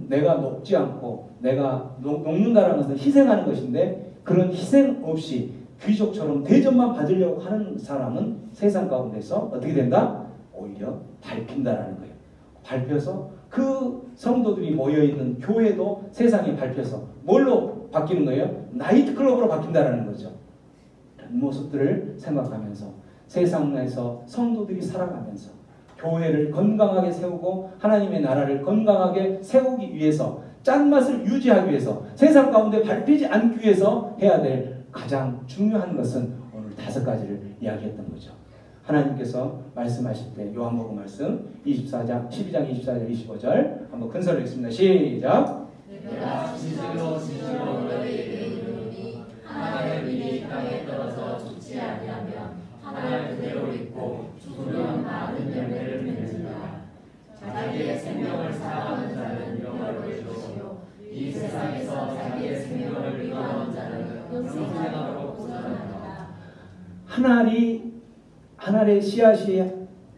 내가 녹지 않고 내가 녹는다는 것은 희생하는 것인데 그런 희생 없이 귀족처럼 대접만 받으려고 하는 사람은 세상 가운데서 어떻게 된다? 오히려 밟힌다라는 거예요. 밟혀서 그 성도들이 모여있는 교회도 세상에 밟혀서 뭘로 바뀌는 거예요? 나이트클럽으로 바뀐다라는 거죠. 이런 모습들을 생각하면서 세상에서 성도들이 살아가면서 교회를 건강하게 세우고 하나님의 나라를 건강하게 세우기 위해서 짠맛을 유지하기 위해서 세상 가운데 밟히지 않기 위해서 해야 될 가장 중요한 것은 오늘 5가지를 이야기했던 거죠. 하나님께서 말씀하실 때 요한복음 말씀 12장 24절 25절 한번 큰 소리로 읽습니다. 시작. 내가 진실로 너희에게 이르노니 하나의 밀이 땅에 떨어져 죽지 아니하면 하나를 그대로 있고 죽으면 많은 열매를 맺으리라. 자기의 생명을 사랑하는 자는 영원을 주시오. 이 세상에서 자기의 생명을 미워하는 자는 영생하도록 도전하리라. 하나의 씨앗이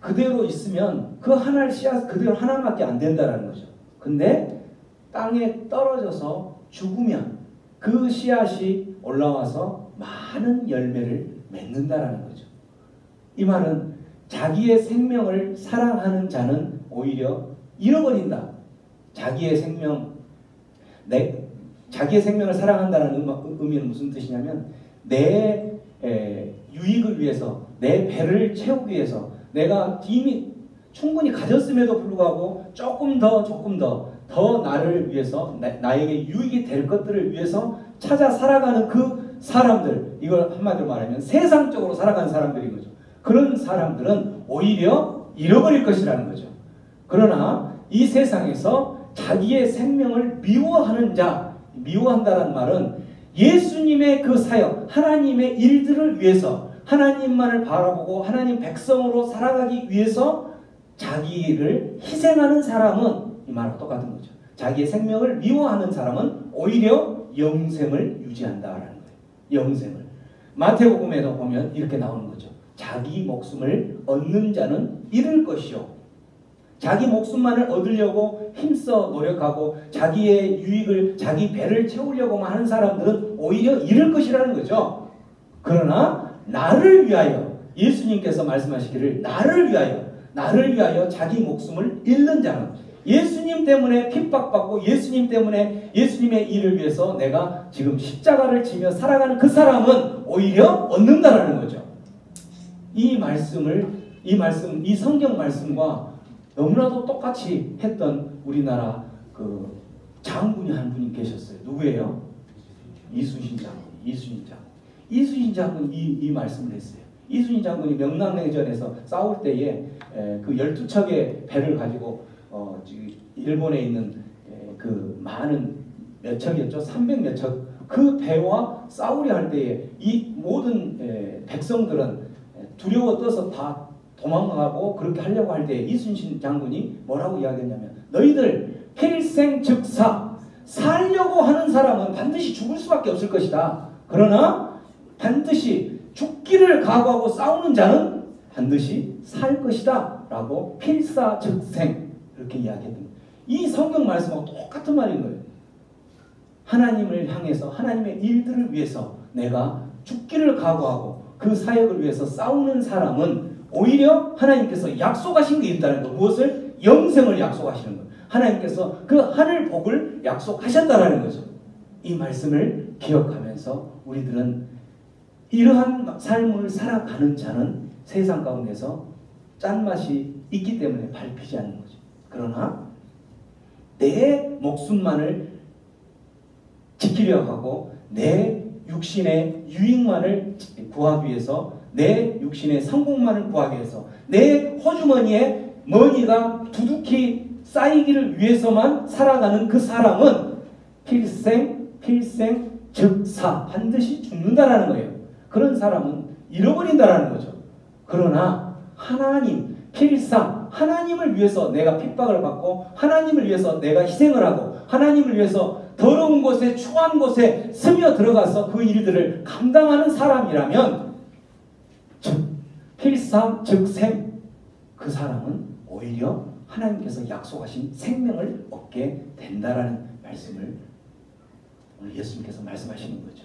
그대로 있으면 그 하나의 씨앗 그대로 하나밖에 안 된다는 거죠. 근데 땅에 떨어져서 죽으면 그 씨앗이 올라와서 많은 열매를 맺는다라는 거죠. 이 말은 자기의 생명을 사랑하는 자는 오히려 잃어버린다. 자기의 생명을 사랑한다는 의미는 무슨 뜻이냐면 내 유익을 위해서 내 배를 채우기 위해서 내가 이미 충분히 가졌음에도 불구하고 조금 더 나를 위해서 나에게 유익이 될 것들을 위해서 찾아 살아가는 그 사람들, 이걸 한마디로 말하면 세상적으로 살아가는 사람들인 거죠. 그런 사람들은 오히려 잃어버릴 것이라는 거죠. 그러나 이 세상에서 자기의 생명을 미워한다는 말은 예수님의 그 사역, 하나님의 일들을 위해서 하나님만을 바라보고 하나님 백성으로 살아가기 위해서 자기를 희생하는 사람은 이 말과 똑같은 거죠. 자기의 생명을 미워하는 사람은 오히려 영생을 유지한다라는 거예요. 영생을. 마태복음에도 보면 이렇게 나오는 거죠. 자기 목숨을 얻는 자는 잃을 것이요. 자기 목숨만을 얻으려고 힘써 노력하고 자기의 유익을, 자기 배를 채우려고만 하는 사람들은 오히려 잃을 것이라는 거죠. 그러나 나를 위하여 예수님께서 말씀하시기를 나를 위하여 자기 목숨을 잃는 자는, 예수님 때문에 핍박받고 예수님 때문에 예수님의 일을 위해서 내가 지금 십자가를 지며 살아가는 그 사람은 오히려 얻는다라는 거죠. 이 성경 말씀과 너무나도 똑같이 했던 우리나라 그 장군이 한 분이 계셨어요. 누구예요? 이순신 장군 이 말씀을 했어요. 이순신 장군이 명랑내전에서 싸울 때에 그 12척의 배를 가지고 일본에 있는 그 많은 몇 척이었죠? 300몇 척. 그 배와 싸우려 할 때에 이 모든 백성들은 두려워 떠서 다 도망가고 그렇게 하려고 할 때 이순신 장군이 뭐라고 이야기했냐면, 너희들 필생즉사, 살려고 하는 사람은 반드시 죽을 수밖에 없을 것이다. 그러나 반드시 죽기를 각오하고 싸우는 자는 반드시 살 것이다 라고 필사즉생 이렇게 이야기했던, 이 성경 말씀하고 똑같은 말인 거예요. 하나님을 향해서 하나님의 일들을 위해서 내가 죽기를 각오하고 그 사역을 위해서 싸우는 사람은 오히려 하나님께서 약속하신 게 있다는 거. 무엇을? 영생을 약속하시는 거. 하나님께서 그 하늘 복을 약속하셨다라는 거죠. 이 말씀을 기억하면서 우리들은 이러한 삶을 살아가는 자는 세상 가운데서 짠맛이 있기 때문에 밟히지 않는 거죠. 그러나 내 목숨만을 지키려 하고 내 육신의 유익만을 구하기 위해서, 내 육신의 성공만을 구하기 위해서, 내 호주머니에 머니가 두둑히 쌓이기를 위해서만 살아가는 그 사람은 필생즉사, 반드시 죽는다라는 거예요. 그런 사람은 잃어버린다라는 거죠. 그러나 하나님, 필사, 하나님을 위해서 내가 핍박을 받고 하나님을 위해서 내가 희생을 하고 하나님을 위해서 더러운 곳에 추한 곳에 스며들어가서 그 일들을 감당하는 사람이라면 필사즉생, 그 사람은 오히려 하나님께서 약속하신 생명을 얻게 된다라는 말씀을 오늘 예수님께서 말씀하시는 거죠.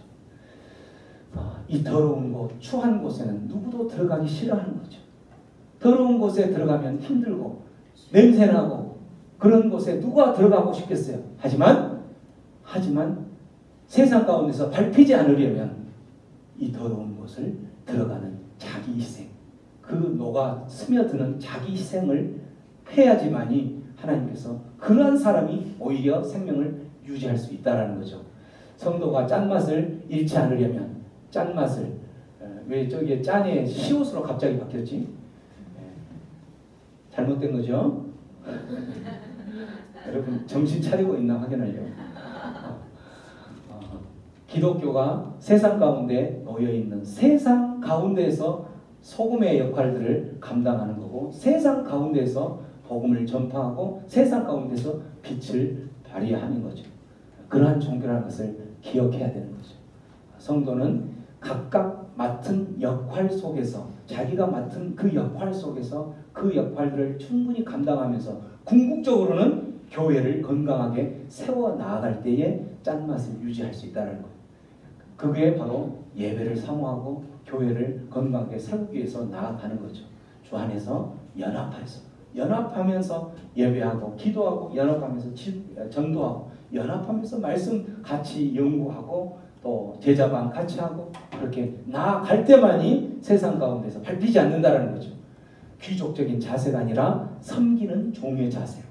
이 더러운 곳, 추한 곳에는 누구도 들어가기 싫어하는 거죠. 더러운 곳에 들어가면 힘들고 냄새나고 그런 곳에 누가 들어가고 싶겠어요. 하지만 세상 가운데서 밟히지 않으려면 이 더러운 곳을 들어가는 자기 희생, 그 녹아 스며드는 자기 희생을 해야지만이 하나님께서 그러한 사람이 오히려 생명을 유지할 수 있다는 거죠. 성도가 짠맛을 잃지 않으려면, 짠맛을, 왜 저기 짠에 시옷으로 갑자기 바뀌었지? 잘못된 거죠? 여러분 정신 차리고 있나 확인하려고. 기독교가 세상 가운데 놓여있는, 세상 가운데에서 소금의 역할들을 감당하는 거고, 세상 가운데에서 복음을 전파하고 세상 가운데서 빛을 발휘하는 거죠. 그러한 종교라는 것을 기억해야 되는 거죠. 성도는 각각 맡은 역할 속에서, 자기가 맡은 그 역할 속에서 그 역할들을 충분히 감당하면서 궁극적으로는 교회를 건강하게 세워 나아갈 때에 짠맛을 유지할 수 있다는 거예요. 그게 바로 예배를 사모하고 교회를 건강하게 세우기 위해서 나아가는 거죠. 주 안에서 연합하면서 예배하고 기도하고, 연합하면서 전도하고, 연합하면서 말씀 같이 연구하고 또 제자반 같이 하고, 그렇게 나아갈 때만이 세상 가운데서 밟히지 않는다는 거죠. 귀족적인 자세가 아니라 섬기는 종의 자세로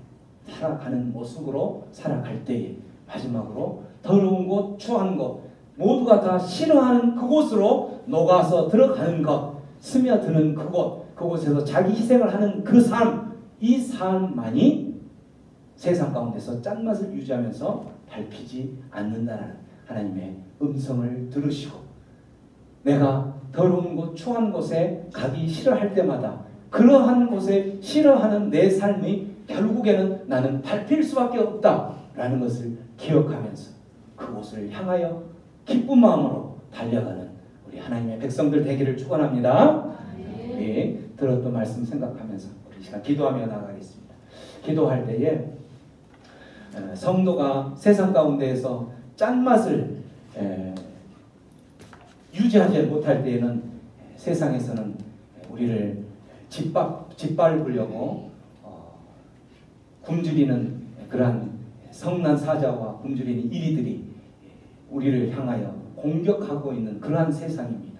살아가는 모습으로 살아갈 때에 마지막으로 더러운 곳, 추한 곳, 모두가 다 싫어하는 그곳으로 녹아서 들어가는 것, 스며드는 그곳, 그곳에서 자기 희생을 하는 그 삶, 이 삶만이 세상 가운데서 짠맛을 유지하면서 밟히지 않는다는 하나님의 음성을 들으시고, 내가 더러운 곳, 추한 곳에 가기 싫어할 때마다 그러한 곳에 싫어하는 내 삶이 결국에는 나는 밟힐 수밖에 없다라는 것을 기억하면서 그곳을 향하여 기쁜 마음으로 달려가는 우리 하나님의 백성들 되기를 축원합니다. 우리 들었던 말씀 생각하면서 우리 시간 기도하며 나가겠습니다. 기도할 때에 성도가 세상 가운데에서 짠맛을 유지하지 못할 때에는 세상에서는 우리를 짓밟으려고 굶주리는 그러한 성난 사자와 굶주리는 이리들이 우리를 향하여 공격하고 있는 그러한 세상입니다.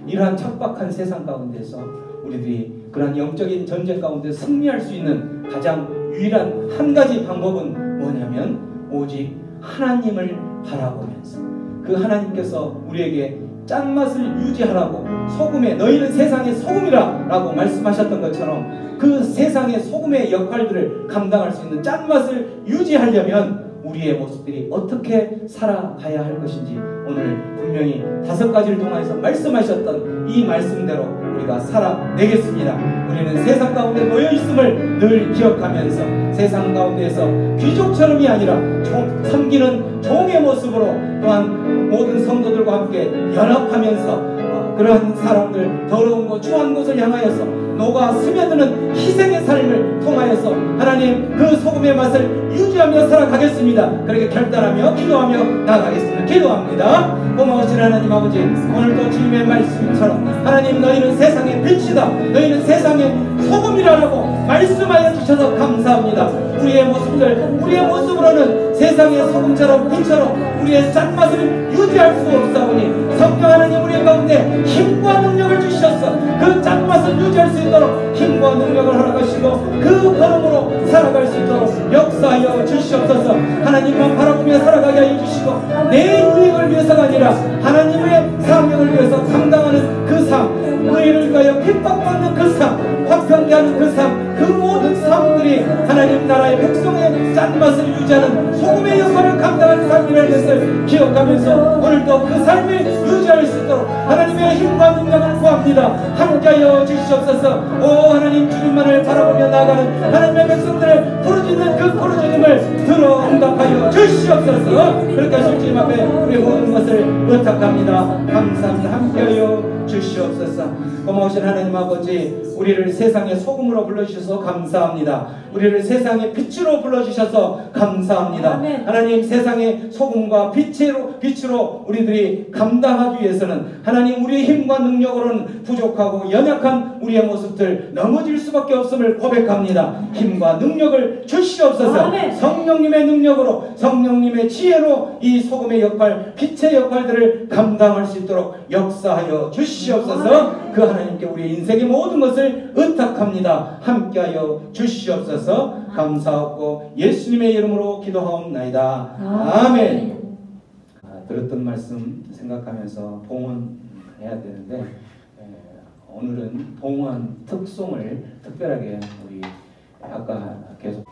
이러한 척박한 세상 가운데서 우리들이 그러한 영적인 전쟁 가운데 승리할 수 있는 가장 유일한 한 가지 방법은 뭐냐면 오직 하나님을 바라보면서 그 하나님께서 우리에게 짠맛을 유지하라고 소금에 너희는 세상의 소금이라 라고 말씀하셨던 것처럼 그 세상의 소금의 역할들을 감당할 수 있는 짠맛을 유지하려면 우리의 모습들이 어떻게 살아가야 할 것인지 오늘 분명히 5가지를 통해서 말씀하셨던 이 말씀대로 우리가 살아내겠습니다. 우리는 세상 가운데 놓여 있음을 늘 기억하면서 세상 가운데에서 귀족처럼이 아니라 섬기는 종의 모습으로 또한 모든 성도들과 함께 연합하면서 그러한 사람들 더러운 곳 추한 곳을 향하여서 녹아 스며드는 희생의 삶을 통하여서 하나님 그 소금의 맛을 유지하며 살아가겠습니다. 그렇게 결단하며 기도하며 나가겠습니다. 기도합니다. 고마우신 하나님 아버지, 오늘도 주님의 말씀처럼 하나님 너희는 세상의 빛이다, 너희는 세상의 소금이라고 말씀하여 주셔서 감사합니다. 우리의 모습으로는 세상의 소금처럼 빛처럼 우리의 짠맛을 유지할 수 없사오니 성령 하나님 우리 가운데 힘과 능력을 주셔서 그 짠맛을 유지할 수 있도록 힘과 능력을 허락하시고 그 걸음으로 살아갈 수 있도록 역사하여 주시옵소서. 하나님만 바라보며 살아가게 하여 주시고 내 유익을 위해서가 아니라 하나님의 사명을 위해서 감당하는 그 삶, 너희를 위하여 핍박받는 그 삶, 화평케 하는 그 삶, 그 모든 삶들이 하나님 나라의 백성의 짠맛을 유지하는 소금의 역할을 감당하는 삶이라는 것을 기억하면서 오늘도 그 삶을 유지할 수 있도록 하나님의 힘과 능력을 구합니다. 함께하여 주시옵소서. 오 하나님, 주님만을 바라보며 나아가는 하나님의 백성들을 부르짖는 그 부르짖음을 들어 응답하여 주시옵소서. 그렇게 하실 주님 앞에 우리 모든 것을 부탁합니다. 감사합니다. 함께하여 주시옵소서. 고마우신 하나님 아버지, 우리를 세상의 소금으로 불러주셔서 감사합니다. 우리를 세상의 빛으로 불러주셔서 감사합니다. 아멘. 하나님, 세상의 소금과 빛으로 우리들이 감당하기 위해서는 하나님 우리의 힘과 능력으로는 부족하고 연약한 우리의 모습들 넘어질 수밖에 없음을 고백합니다. 힘과 능력을 주시옵소서. 아멘. 성령님의 능력으로, 성령님의 지혜로 이 소금의 역할, 빛의 역할들을 감당할 수 있도록 역사하여 주시옵소서. 아멘. 그 하나님께 우리의 인생의 모든 것을 의탁합니다. 함께하여 주시옵소서. 감사하고 예수님의 이름으로 기도하옵나이다. 아멘. 들었던 말씀 생각하면서 봉헌해야 되는데 오늘은 봉헌 특송을 특별하게 우리 아까 계속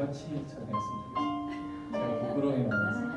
같이 찬양했으면 좋겠습니다. 제가 부끄러움이 많아서.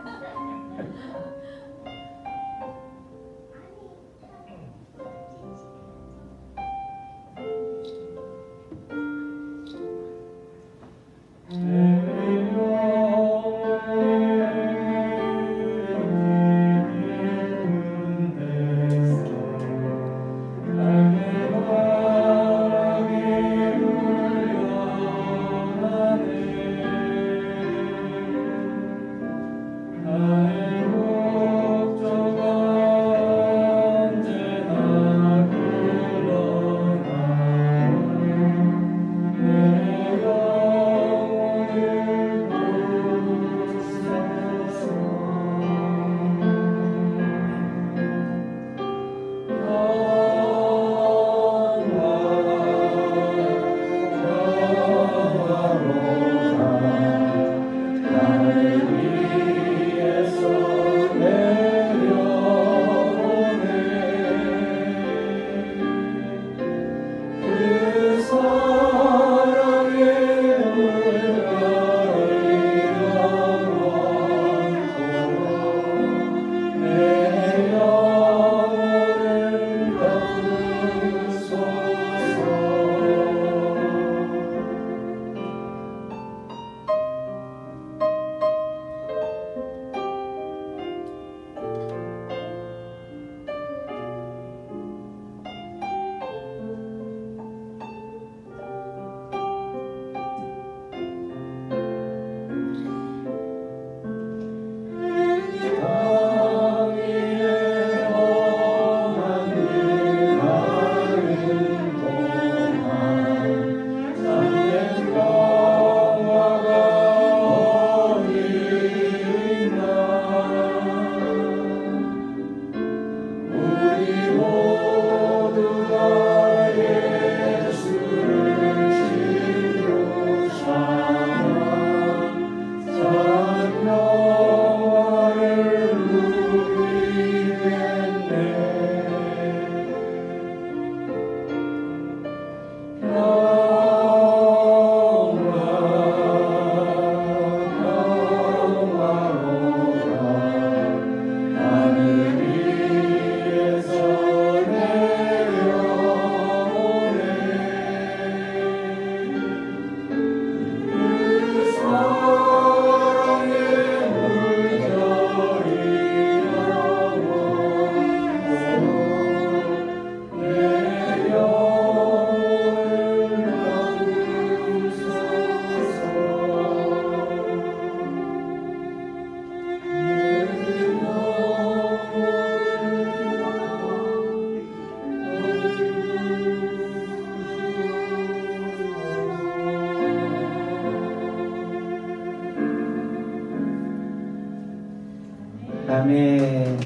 아멘.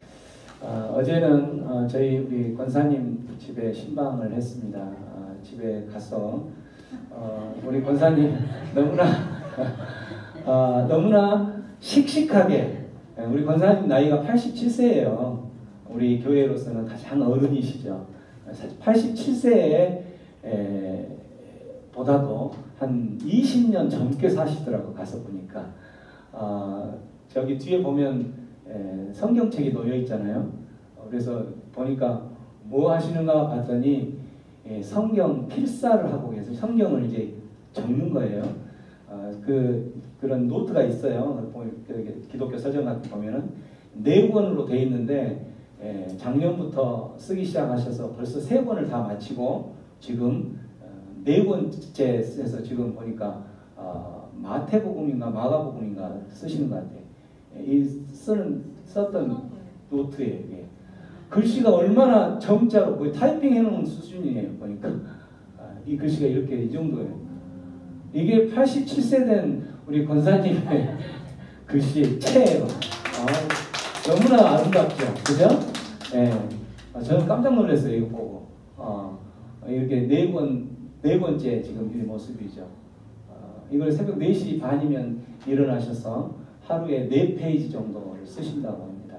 어제는 저희 우리 권사님 집에 신방을 했습니다. 집에 가서 우리 권사님 너무나 씩씩하게, 우리 권사님 나이가 87세예요. 우리 교회로서는 가장 어른이시죠. 87세에 보다도 한 20년 젊게 사시더라고. 가서 보니까 저기 뒤에 보면 성경책이 놓여 있잖아요. 그래서 보니까 뭐 하시는가 봤더니 성경 필사를 하고 계세요. 성경을 이제 적는 거예요. 그런 노트가 있어요. 기독교 서점 같은 보면은 4권으로 되어 있는데 작년부터 쓰기 시작하셔서 벌써 3권을 다 마치고 지금 4권째에서 지금 보니까 마태복음인가 마가복음인가 쓰시는 것 같아요. 썼던 노트에 글씨가 얼마나 점자로 거의 타이핑 해놓은 수준이에요. 보니까 이 글씨가 이렇게 이 정도예요. 이게 87세 된 우리 권사님의 글씨 체예요. 너무나 아름답죠, 그죠? 저는 깜짝 놀랐어요. 이거 보고 이렇게 4번째 지금 이 모습이죠. 이걸 새벽 4시 반이면 일어나셔서 하루에 4페이지 정도를 쓰신다고 합니다.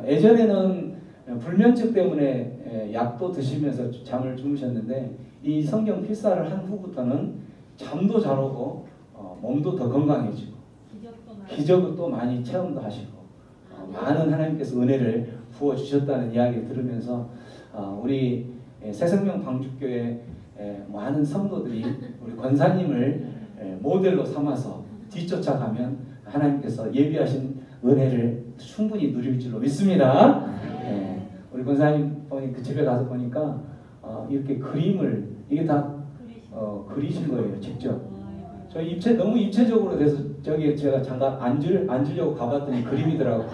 예전에는 불면증 때문에 약도 드시면서 잠을 주무셨는데 이 성경 필사를 한 후부터는 잠도 잘 오고 몸도 더 건강해지고 기적을 또 많이 체험도 하시고 많은 하나님께서 은혜를 부어주셨다는 이야기를 들으면서 우리 새생명 방주교회 많은 성도들이 우리 권사님을 모델로 삼아서 뒤쫓아가면 하나님께서 예비하신 은혜를 충분히 누릴 줄로 믿습니다. 우리 권사님 그 집에 가서 보니까 이렇게 그림을 이게 다 그리신 거예요, 직접. 저 너무 입체적으로 돼서 저기 제가 잠깐 앉으려고 가봤더니 그림이더라고.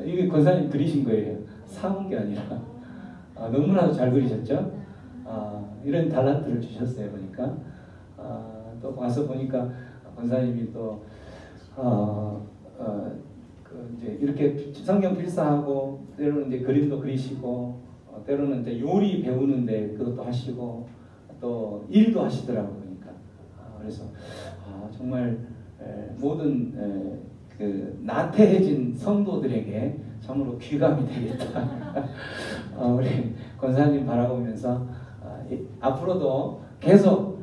이게 권사님 그리신 거예요. 사온 게 아니라. 너무나도 잘 그리셨죠? 이런 달란트를 주셨어요, 보니까. 또 와서 보니까 권사님이 또 이제 이렇게 성경 필사하고 때로는 이제 그림도 그리시고 때로는 이제 요리 배우는데 그것도 하시고 또 일도 하시더라고요, 보니까. 그래서 정말 모든 그 나태해진 성도들에게 참으로 귀감이 되겠다. 우리 권사님 바라보면서 앞으로도 계속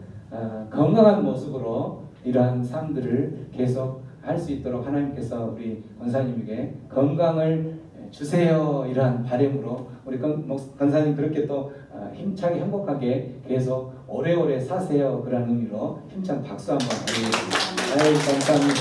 건강한 모습으로 이러한 삶들을 계속 할 수 있도록 하나님께서 우리 권사님에게 건강을 주세요. 이러한 바람으로 우리 권사님 그렇게 또 힘차게 행복하게 계속 오래오래 사세요. 그런 의미로 힘찬 박수 한번 드리겠습니다. 감사합니다.